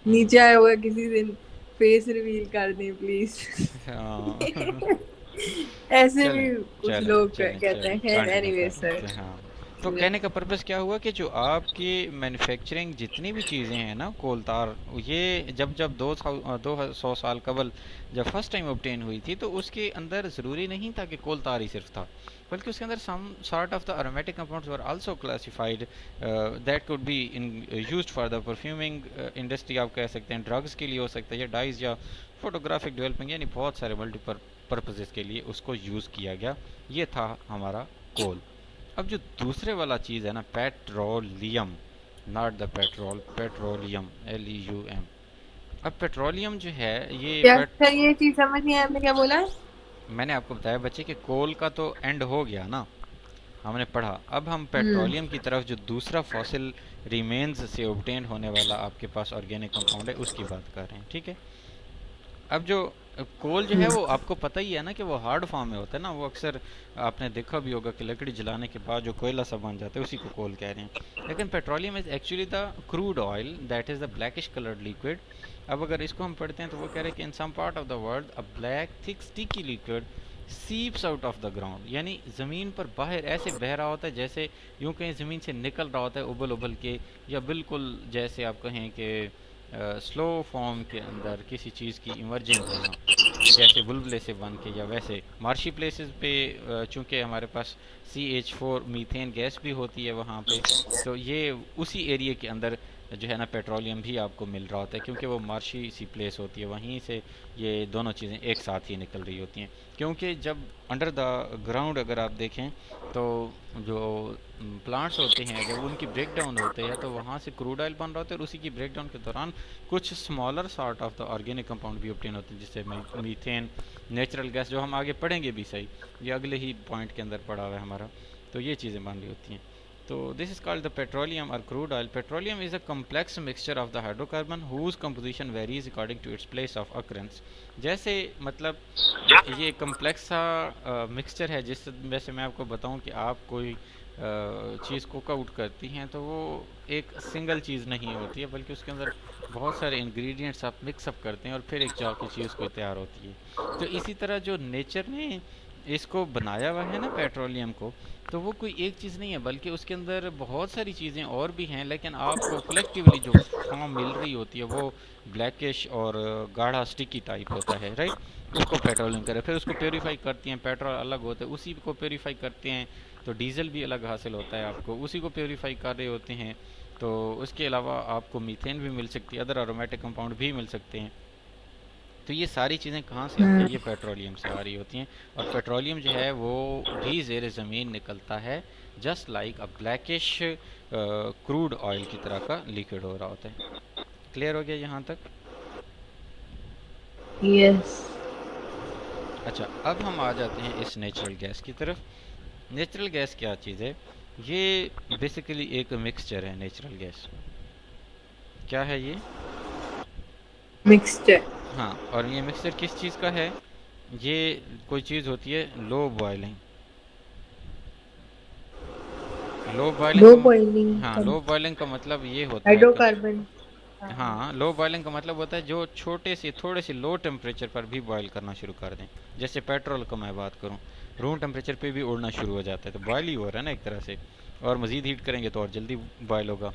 नीचे आया हुआ किसी दिन फेस रिवील कर दें प्लीज। हाँ। ऐसे चलें भी कुछ चलें लोग चलें कहते चलें, हैं, खैर कंटिन्यू एनीवे कर सर। लेते हैं, हाँ। तो कहने का पर्पस क्या हुआ कि जो आपकी मैन्युफैक्चरिंग जितनी भी चीज़ें हैं ना कोलतार, ये जब जब 200 साल कबल जब फर्स्ट टाइम ऑब्टेन हुई थी, तो उसके अंदर ज़रूरी नहीं था कि कोलतार ही सिर्फ था, बल्कि उसके अंदर some sort of the aromatic compounds were also classified that could be in used for the perfuming industry, आप कह सकते हैं ड्रग्स के लिए हो सकता है, या डाइज, या फोटोग्राफिक डेवलपमेंट, यानी बहुत सारे मल्टीपर्पजेस के लिए उसको यूज़ किया गया। ये था हमारा कोल। अब जो दूसरे वाला चीज़ है ना, petroleum, not the petrol, petroleum, LEUM। अब पेट्रोलियम जो है ये क्या सर, ये चीज समझ नहीं आया आपने क्या बोला है? मैंने आपको बताया बच्चे कि कोल का तो एंड हो गया ना, हमने पढ़ा, अब हम हम्म। पेट्रोलियम की तरफ, जो दूसरा फॉसिल रिमेन्स से ऑब्टेन होने वाला आपके पास ऑर्गेनिक कंपाउंड है, उसकी बात कर रहे हैं, ठीक है। अब जो कोल जो है वो आपको पता ही है ना कि वो हार्ड फॉर्म में होता है ना, वो अक्सर आपने देखा भी होगा कि लकड़ी जलाने के बाद जो कोयला सब बन जाता है उसी को कोल कह रहे हैं। लेकिन petroleum is actually the crude oil that is the blackish coloured liquid. अब अगर इसको हम पढ़ते हैं तो वो कह रहे हैं कि in some part of the world a black thick sticky liquid seeps out of the ground, यानी ज़मीन पर बाहर ऐसे बह रहा होता है जैसे यूं कहीं ज़मीन से निकल रहा होता है उबल उबल के, या बिल्कुल जैसे आप कहें कि स्लो फॉर्म के अंदर किसी चीज़ की इमर्जिंग होना, जैसे बुलबुले से बन के, या वैसे मार्शी प्लेसेस पे चूंकि हमारे पास CH4 मीथेन गैस भी होती है वहाँ पे, तो ये उसी एरिया के अंदर जो है ना पेट्रोलियम भी आपको मिल रहा होता है, क्योंकि वो मार्शी सी प्लेस होती है, वहीं से ये दोनों चीज़ें एक साथ ही निकल रही होती हैं। क्योंकि जब अंडर द ग्राउंड अगर आप देखें तो जो प्लांट्स होते हैं जब उनकी ब्रेक डाउन होते हैं तो वहाँ से क्रूड ऑयल बन रहा होता है, और उसी की ब्रेक डाउन के दौरान कुछ smaller sort of the organic compound भी ऑब्टेन होते हैं, जिससे मीथेन, नेचुरल गैस, जो हम आगे पढ़ेंगे भी सही, ये अगले ही पॉइंट के अंदर पड़ा हुआ है हमारा, तो ये चीज़ें बन रही होती हैं। तो this is called the petroleum और crude oil. Petroleum is a complex mixture of the hydrocarbon whose composition varies according to its place of occurrence. जैसे मतलब ये कम्प्लेक्स सा मिक्सचर है, जिस वैसे मैं आपको बताऊं कि आप कोई चीज़ कुक आउट करती हैं तो वो एक सिंगल चीज़ नहीं होती है, बल्कि उसके अंदर बहुत सारे इंग्रेडिएंट्स आप मिक्सअप करते हैं और फिर एक जाके चीज़ कोई तैयार होती है। तो इसी तरह जो नेचर ने इसको बनाया हुआ है ना पेट्रोलियम को, तो वो कोई एक चीज़ नहीं है, बल्कि उसके अंदर बहुत सारी चीज़ें और भी हैं, लेकिन आपको कलेक्टिवली जो फॉर्म मिल रही होती है वो ब्लैकिश और गाढ़ा स्टिकी टाइप होता है, राइट। उसको पेट्रोलियम करे, फिर उसको प्योरीफाई करती हैं, पेट्रोल अलग होता है, उसी को प्योरीफाई करते हैं तो डीजल भी अलग हासिल होता है आपको, उसी को प्योरीफाई कर रहे होते हैं तो उसके अलावा आपको मीथेन भी मिल सकती है, अदर अरोमेटिक कंपाउंड भी मिल सकते हैं। तो ये सारी चीज़ें कहाँ से आती है, ये पेट्रोलियम से आ रही होती हैं। और पेट्रोलियम जो है वो भी ज़ेर ज़मीन निकलता है, जस्ट लाइक अ ब्लैकिश क्रूड ऑयल की तरह का लिक्विड हो रहा होता है। क्लियर हो गया यहाँ तक? यस। अच्छा, अब हम आ जाते हैं इस नेचुरल गैस की तरफ। नेचुरल गैस क्या चीज़ है? ये बेसिकली एक मिक्सचर है नेचुरल गैस। क्या है ये? मिक्सचर। हाँ, और ये मिक्सचर किस चीज़ का है? ये कोई चीज़ होती है लो बॉइलिंग। लो बॉइलिंग लो का बॉइलिंग हाँ, का लो बॉइलिंग का मतलब ये होता है हाइड्रोकार्बन। हाँ। हाँ, लो बॉइलिंग का मतलब होता है जो छोटे से थोड़े से लो टेम्परेचर पर भी बॉईल करना शुरू कर दें। जैसे पेट्रोल का मैं बात करूँ, रूम टेम्परेचर पे भी उड़ना शुरू हो जाता है, तो बॉयल ही हो रहा है ना एक तरह से। और मज़ीद हीट करेंगे तो और जल्दी बॉयल होगा।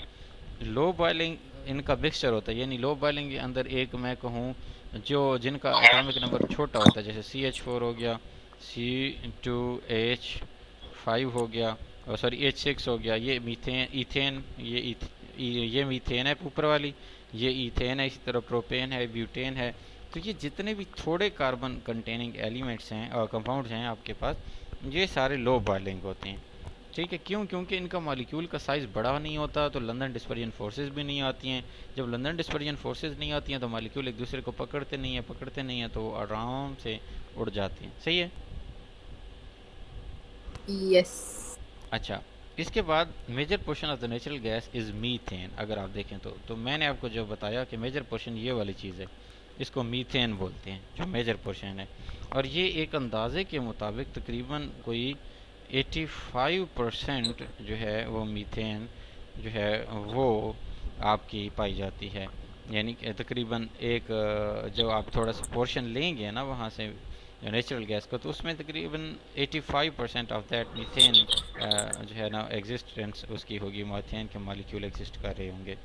लो बॉइलिंग इनका मिक्सचर होता है, यानी लो बॉइलिंग के अंदर एक मैं कहूँ जो जिनका एटॉमिक नंबर छोटा होता है, जैसे CH4 हो गया, C2H5 हो गया, और सॉरी H6 हो गया, ये मीथेन इथेन ये मीथेन है ऊपर वाली, ये ईथेन है, इसी तरह प्रोपेन है, ब्यूटेन है। तो ये जितने भी थोड़े कार्बन कंटेनिंग एलिमेंट्स हैं और कंपाउंड्स हैं आपके पास, ये सारे लो बॉइलिंग होते हैं। ठीक है, क्यों? क्योंकि इनका मॉलिक्यूल का साइज़ बड़ा नहीं होता, तो लंदन डिस्पर्जन फोर्सेस भी नहीं आती हैं। जब लंदन डिस्पर्जन फोर्सेस नहीं आती हैं तो मॉलिक्यूल एक दूसरे को पकड़ते नहीं हैं तो वो आराम से उड़ जाते हैं। सही है। यस। अच्छा, इसके बाद major portion of the natural gas is methane. अगर आप देखें तो मैंने आपको जो बताया कि मेजर पोर्शन ये वाली चीज़ है, इसको मीथेन बोलते हैं, जो मेजर पोर्शन है। और ये एक अंदाजे के मुताबिक तकरीबन कोई 85% जो है वो मीथेन जो है वो आपकी पाई जाती है। यानी कि तकरीबन एक जो आप थोड़ा सा पोर्शन लेंगे ना वहाँ से नेचुरल गैस को, तो उसमें तकरीबन 85% ऑफ दैट मीथेन जो है ना एग्जिस्टेंस उसकी होगी, मीथेन के मॉलिक्यूल एग्जिस्ट कर रहे होंगे।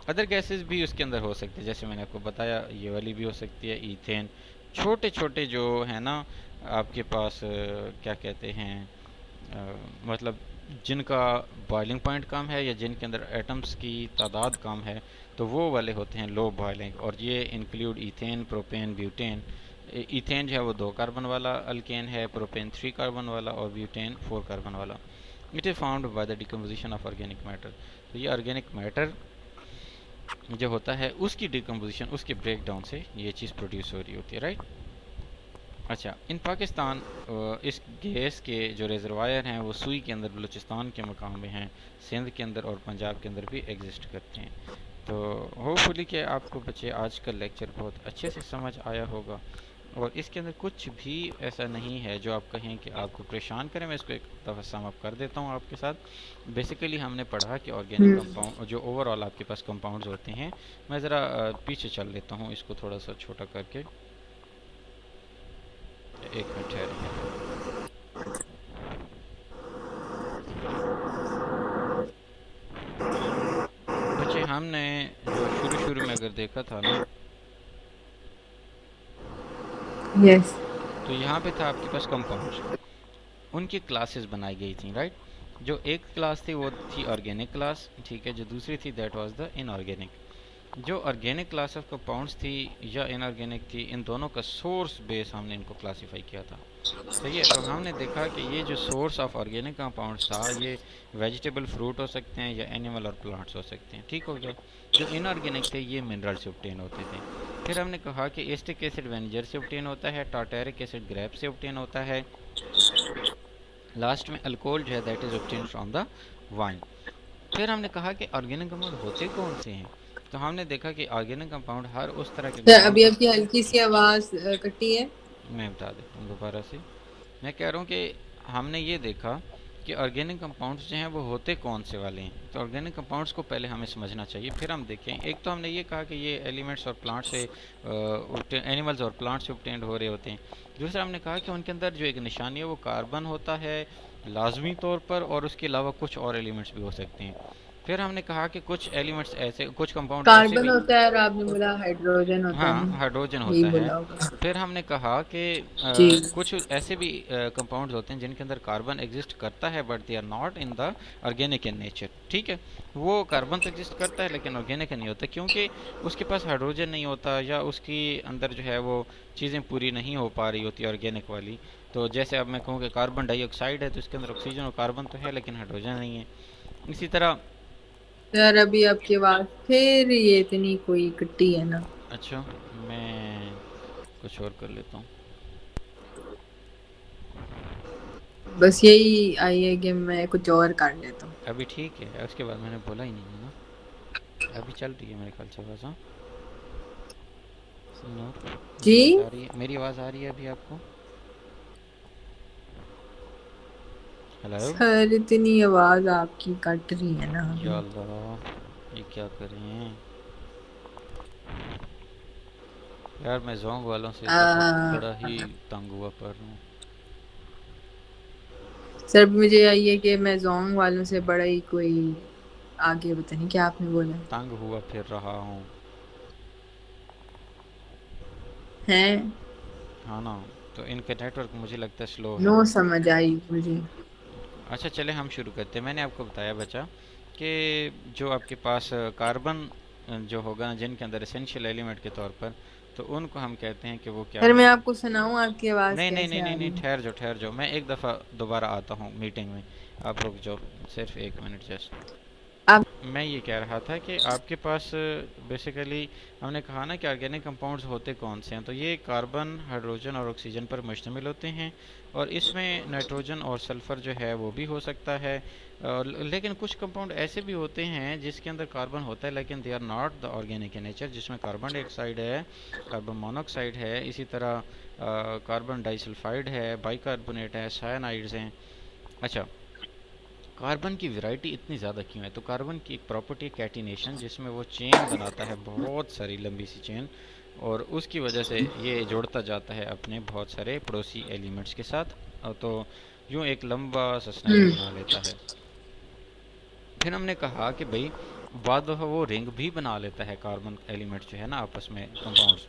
अदर गैसेस भी उसके अंदर हो सकते हैं, जैसे मैंने आपको बताया ये वाली भी हो सकती है ईथेन। छोटे छोटे जो है ना आपके पास क्या कहते हैं मतलब जिनका बॉइलिंग पॉइंट कम है या जिनके अंदर एटम्स की तादाद कम है, तो वो वाले होते हैं लो बॉइलिंग। और ये include ethane, propane, butane. Ethane जो है वो 2 कार्बन वाला अल्केन है, प्रोपेन 3 कार्बन वाला, और ब्यूटेन 4 कार्बन वाला। It is found by the decomposition of organic matter. तो ये ऑर्गेनिक मैटर जो होता है उसकी डिकम्पोजिशन, उसके ब्रेक डाउन से ये चीज़ प्रोड्यूस हो रही होती है, राइट। अच्छा, इन पाकिस्तान इस गैस के जो रिजर्वायर हैं वो सुई के अंदर बलूचिस्तान के मकाम में हैं, सिंध के अंदर और पंजाब के अंदर भी एग्जिस्ट करते हैं। तो होपफुली कि आपको बच्चे आज का लेक्चर बहुत अच्छे से समझ आया होगा, और इसके अंदर कुछ भी ऐसा नहीं है जो आप कहें कि आपको परेशान करें। मैं इसको एक दफ़ा सम अप कर देता हूँ आपके साथ। बेसिकली हमने पढ़ा कि ऑर्गेनिक कंपाउंड जो ओवरऑल आपके पास कंपाउंड्स होते हैं, मैं ज़रा पीछे चल लेता हूँ इसको थोड़ा सा छोटा करके। एक मिनट ठहरें। बच्चे हमने जो शुरू शुरू में अगर देखा था ना, यस। तो यहाँ पे था आपके पास कंपाउंड्स, उनकी क्लासेस बनाई गई थी, राइट। जो एक क्लास थी वो थी ऑर्गेनिक क्लास, ठीक है। जो दूसरी थी दैट वाज द इनऑर्गेनिक। जो ऑर्गेनिक क्लास ऑफ कंपाउंड्स थी या इनऑर्गेनिक थी, इन दोनों का सोर्स बेस हमने इनको क्लासिफाई किया था। सही है। तो हमने देखा कि ये जो सोर्स ऑफ ऑर्गेनिक कंपाउंड्स था, ये वेजिटेबल फ्रूट हो सकते हैं या एनिमल और प्लांट्स हो सकते हैं, ठीक हो गया। जो इनऑर्गेनिक थे ये मिनरल से ऑब्टेन होते थे। फिर हमने कहा कि एस्टिक एसिड वेनिजर से ऑब्टेन होता है, टार्टेरिक एसिड ग्रेप से ऑब्टेन होता है, लास्ट में अल्कोहल जो है that is obtain from the wine. फिर हमने कहा कि ऑर्गेनिक कंपाउंड होते कौन से हैं, तो हमने देखा कि ऑर्गेनिक कंपाउंड हर उस तरह के सर कंपाउंड अभी को, आपकी हल्की सी आवाज कटी है। मैं बता देता हूँ दोबारा से। मैं कह रहा हूँ कि हमने ये देखा कि ऑर्गेनिक कंपाउंड्स जो हैं वो होते कौन से वाले हैं। तो ऑर्गेनिक कंपाउंड्स को पहले हमें समझना चाहिए, फिर हम देखें। एक तो हमने ये कहा कि ये एलिमेंट्स और प्लांट से एनिमल्स और प्लांट से ऑब्टेन्ड हो रहे होते हैं। दूसरा हमने कहा कि उनके अंदर जो एक निशानी है वो कार्बन होता है लाजमी तौर पर, और उसके अलावा कुछ और एलिमेंट्स भी हो सकते हैं। फिर हमने कहा कि कुछ एलिमेंट्स ऐसे, कुछ कंपाउंड ऐसे कार्बन भी, होता है और आपने बोला हाइड्रोजन होता है हाँ, ना। हाइड्रोजन यही होता है। बोला होगा। फिर हमने कहा कि जी। कुछ ऐसे भी कंपाउंड्स होते हैं जिनके अंदर कार्बन एग्जिस्ट करता है but they are not in the organic in nature, ठीक है। वो कार्बन तो एग्जिस्ट करता है लेकिन ऑर्गेनिक नहीं होता, क्योंकि उसके पास हाइड्रोजन नहीं होता, या उसकी अंदर जो है वो चीज़ें पूरी नहीं हो पा रही होती ऑर्गेनिक वाली। तो जैसे अब मैं कहूँ कि कार्बन डाइऑक्साइड है तो इसके अंदर ऑक्सीजन और कार्बन तो है लेकिन हाइड्रोजन नहीं है। इसी तरह, सर अभी आपकी आवाज फिर ये इतनी कोई कटी है ना। अच्छा, मैं कुछ और कर लेता हूँ। बस यही आई है कि मैं कुछ और कर लेता हूँ। अभी ठीक है, उसके बाद मैंने बोला ही नहीं है ना। अभी चल रही है मेरे ख्याल से आवाज़। हाँ, नूर, मेरी जी। आवाज़ आ रही है? मेरी आवाज़ आ रही है अभी आपको? हेलो। सर इतनी आवाज आपकी कट रही है ना या अभी। अल्लाह, ये क्या करें यार। मैं जोंग वालों से इस दफ़ा बड़ा ही आ, तंग हुआ पड़ रहा हूँ। सर मुझे आई है कि मैं जोंग वालों से बड़ा ही कोई आगे पता नहीं क्या आपने बोला तंग हुआ फिर रहा हूँ। है। हाँ ना। तो इनका नेटवर्क मुझे लगता है स्लो है। नो समझ आई मुझे। अच्छा चले हम शुरू करते हैं। मैंने आपको बताया बच्चा कि जो आपके पास कार्बन जो होगा ना, जिनके अंदर एसेंशियल एलिमेंट के तौर पर, तो उनको हम कहते हैं कि वो क्या सर है। मैं आपको सुनाऊं आपकी आवाज नहीं नहीं नहीं कैसे आ नहीं नहीं, रही है। ठहर जाओ ठहर जाओ, मैं एक दफ़ा दोबारा आता हूँ मीटिंग में। आप रुक जाओ, सिर्फ एक मिनट जस्ट। आप। मैं ये कह रहा था कि आपके पास बेसिकली हमने कहा ना कि ऑर्गेनिक कंपाउंड्स होते कौन से हैं, तो ये कार्बन, हाइड्रोजन और ऑक्सीजन पर मुश्तमिल होते हैं। और इसमें नाइट्रोजन और सल्फ़र जो है वो भी हो सकता है। लेकिन कुछ कंपाउंड ऐसे भी होते हैं जिसके अंदर कार्बन होता है लेकिन they are not the organic in nature, जिसमें कार्बन डाइऑक्साइड है, कार्बन मोनोऑक्साइड है, इसी तरह कार्बन डाइसल्फाइड है, बाइकार्बोनेट है, साइनाइड्स हैं। अच्छा, कार्बन की वैरायटी इतनी ज़्यादा क्यों है? तो कार्बन की एक प्रॉपर्टी है कैटिनेशन, जिसमें वो चेन बनाता है, बहुत सारी लंबी सी चेन, और उसकी वजह से ये जोड़ता जाता है अपने बहुत सारे पड़ोसी एलिमेंट्स के साथ। तो यूँ एक लंबा सा स्नेक हम्म। बना लेता है। फिर हमने कहा कि भाई बाद दफ़ा वो रिंग भी बना लेता है कार्बन एलिमेंट जो है ना आपस में कंपाउंड्स।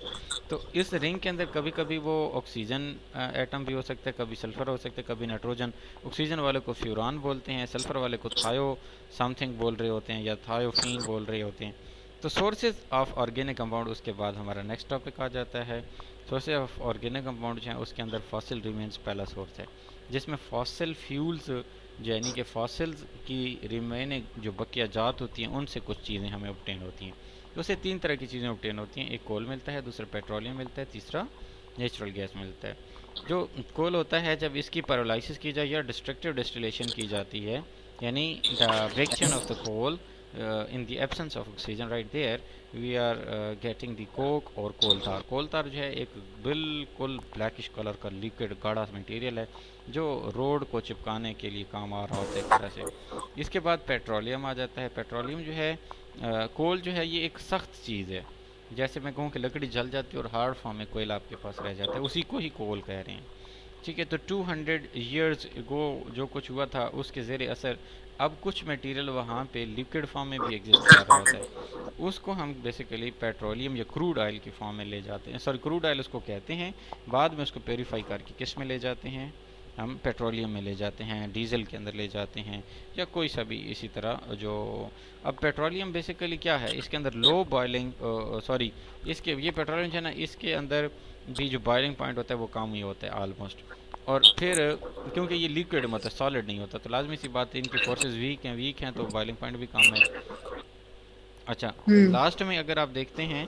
तो इस रिंग के अंदर कभी कभी वो ऑक्सीजन एटम भी हो सकता है, कभी सल्फ़र हो सकता है, कभी नाइट्रोजन। ऑक्सीजन वाले को फ्यूरान बोलते हैं, सल्फ़र वाले को थायो समथिंग बोल रहे होते हैं या थायोफीन बोल रहे होते हैं। तो सोर्सेज ऑफ ऑर्गेनिक कंपाउंड, उसके बाद हमारा नेक्स्ट टॉपिक आ जाता है। सोर्सेज ऑफ ऑर्गेनिक कंपाउंड जो है उसके अंदर फॉसिल रिमेन्स पहला सोर्स है, जिसमें फॉसिल फ्यूल्स जो यानी कि फॉसिल्स की रिमेनिंग जो बकिया जात होती हैं उनसे कुछ चीज़ें हमें ऑब्टेन होती हैं। तो उससे तीन तरह की चीज़ें ऑब्टेन होती हैं, एक कोल मिलता है, दूसरा पेट्रोलियम मिलता है, तीसरा नेचुरल गैस मिलता है। जो कोल होता है, जब इसकी पैरोलाइसिस की जाए या डिस्ट्रक्टिव डिस्टिलेशन की जाती है, यानी the reaction of the coal in the absence of oxygen, right there we are getting the coke और कोल तार। कोल तार जो है एक बिल्कुल ब्लैकिश कलर का लिक्विड गाढ़ा मटेरियल है, जो रोड को चिपकाने के लिए काम आ रहा होता है एक तरह से। इसके बाद पेट्रोलियम आ जाता है। पेट्रोलियम जो है, कोल जो है, ये एक सख्त चीज़ है। जैसे मैं कहूँ कि लकड़ी जल जाती है और हार्ड फॉर्म में कोयला आपके पास रह जाता है, उसी को ही कोल कह रहे हैं। ठीक है, तो 200 ईयर्स गो जो कुछ हुआ था उसके ज़ेर असर अब कुछ मटेरियल वहाँ पे लिक्विड फॉर्म में भी एग्जिस्ट कर रहा होता है। तो उसको हम बेसिकली पेट्रोलियम या क्रूड ऑयल की फॉर्म में ले जाते हैं, सॉरी क्रूड ऑयल उसको कहते हैं। बाद में उसको प्योरीफाई करके किस में ले जाते हैं? हम पेट्रोलियम में ले जाते हैं, डीजल के अंदर ले जाते हैं, या कोई सा भी इसी तरह जो। अब पेट्रोलियम बेसिकली क्या है, इसके अंदर लो बॉइलिंग, सॉरी, इसके ये पेट्रोलियम है ना, इसके अंदर भी जो बॉइलिंग पॉइंट होता है वो कम ही होता है ऑलमोस्ट। और फिर क्योंकि ये लिक्विड मतलब सॉलिड नहीं होता, तो लाजमी सी बात है इनकी फोर्सेस वीक हैं तो बॉइलिंग पॉइंट भी कम है। अच्छा, हम्म। लास्ट में अगर आप देखते हैं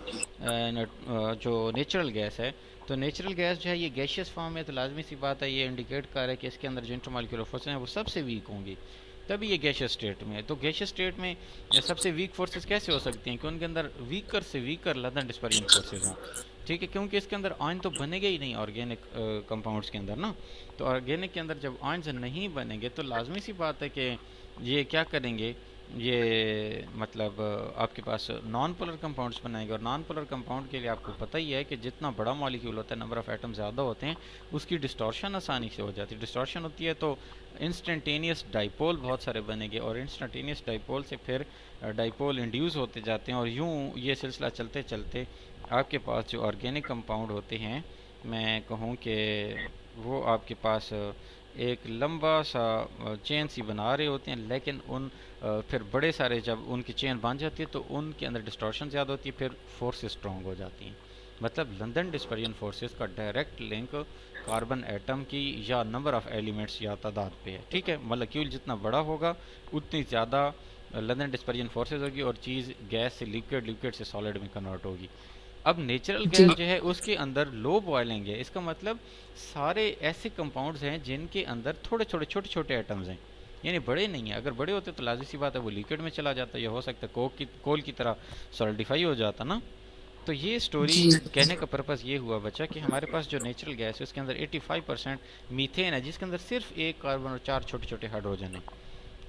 जो नेचुरल गैस है, तो नेचुरल गैस जो है ये गैशियस फॉर्म है, तो लाजमी सी बात है ये इंडिकेट कर रहा है कि इसके अंदर जो इंटरमॉलिक्यूलर फोर्सेस हैं वो सबसे वीक होंगी, तभी ये गैशियस स्टेट में है। तो गैशियस स्टेट में सबसे वीक फोर्सेस कैसे हो सकती हैं कि उनके अंदर वीकर से वीकर लदन डिस्पर्जन फोर्सेस हों। ठीक है, क्योंकि इसके अंदर आयन तो बनेगा ही नहीं ऑर्गेनिक कंपाउंड्स के अंदर ना। तो ऑर्गेनिक के अंदर जब आयन नहीं बनेंगे तो लाजमी सी बात है कि ये क्या करेंगे, ये मतलब आपके पास नॉन पोलर कंपाउंड्स बनाएंगे। और नॉन पोलर कंपाउंड के लिए आपको पता ही है कि जितना बड़ा मॉलिक्यूल होता है, नंबर ऑफ एटम ज़्यादा होते हैं, उसकी डिस्टॉर्शन आसानी से हो जाती है। डिस्टॉर्शन होती है तो इंस्टेंटेनियस डाइपोल बहुत सारे बनेंगे, और इंस्टेंटेनियस डाइपोल से फिर डाइपोल इंड्यूस होते जाते हैं, और यूँ ये सिलसिला चलते चलते आपके पास जो ऑर्गेनिक कंपाउंड होते हैं, मैं कहूँ कि वो आपके पास एक लंबा सा चेन सी बना रहे होते हैं, लेकिन उन फिर बड़े सारे जब उनकी चेन बन जाती है तो उनके अंदर डिस्टॉर्शन ज़्यादा होती है, फिर फोर्सेस स्ट्रॉन्ग हो जाती हैं। मतलब लंदन डिस्पर्जन फोर्सेस का डायरेक्ट लिंक कार्बन एटम की या नंबर ऑफ एलिमेंट्स या तादाद पे है। ठीक है, मॉलिक्यूल जितना बड़ा होगा उतनी ज़्यादा लंदन डिस्पर्जन फोर्सेस होगी, और चीज़ गैस से लिक्विड, लिक्विड से सॉलिड में कन्वर्ट होगी। अब नेचुरल जी। गैस जो है उसके अंदर लो बॉइलिंग है, इसका मतलब सारे ऐसे कंपाउंड्स हैं जिनके अंदर थोड़े थोड़े छोटे छोटे एटम्स हैं, यानी बड़े नहीं हैं। अगर बड़े होते तो लाजिम सी बात है वो लिक्विड में चला जाता, या हो सकता है कोल की तरह सॉलिडिफाई हो जाता ना। तो ये स्टोरी जी। कहने का पर्पज़ ये हुआ बच्चा कि हमारे पास जो नेचुरल गैस है उसके अंदर 85% मीथेन है, जिसके अंदर सिर्फ एक कार्बन और चार छोटे छोटे हाइड्रोजन है।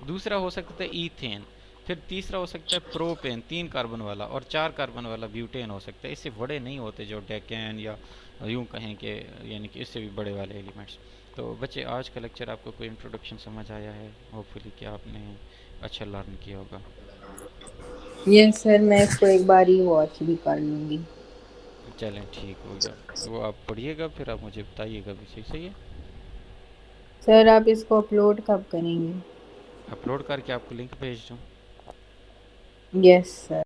दूसरा हो सकता है ईथेन, फिर तीसरा हो सकता है प्रोपेन, तीन कार्बन वाला, और चार कार्बन वाला ब्यूटेन हो सकता है। इससे बड़े नहीं होते जो डेकेन या यूं कहें कि यानी कि इससे भी बड़े वाले एलिमेंट्स। तो बच्चे आज का लेक्चर आपको कोई इंट्रोडक्शन समझ आया है, होपफुली कि आपने अच्छा लर्न किया होगा। यस सर, मैं इसको एक बार ही वॉच भी कर लूँगी। चलें ठीक हो गया, वो आप पढ़िएगा फिर आप मुझे बताइएगा भी, सही सही है। सर आप इसको अपलोड कब करेंगे? अपलोड करके आपको लिंक भेज दूँ। Yes sir.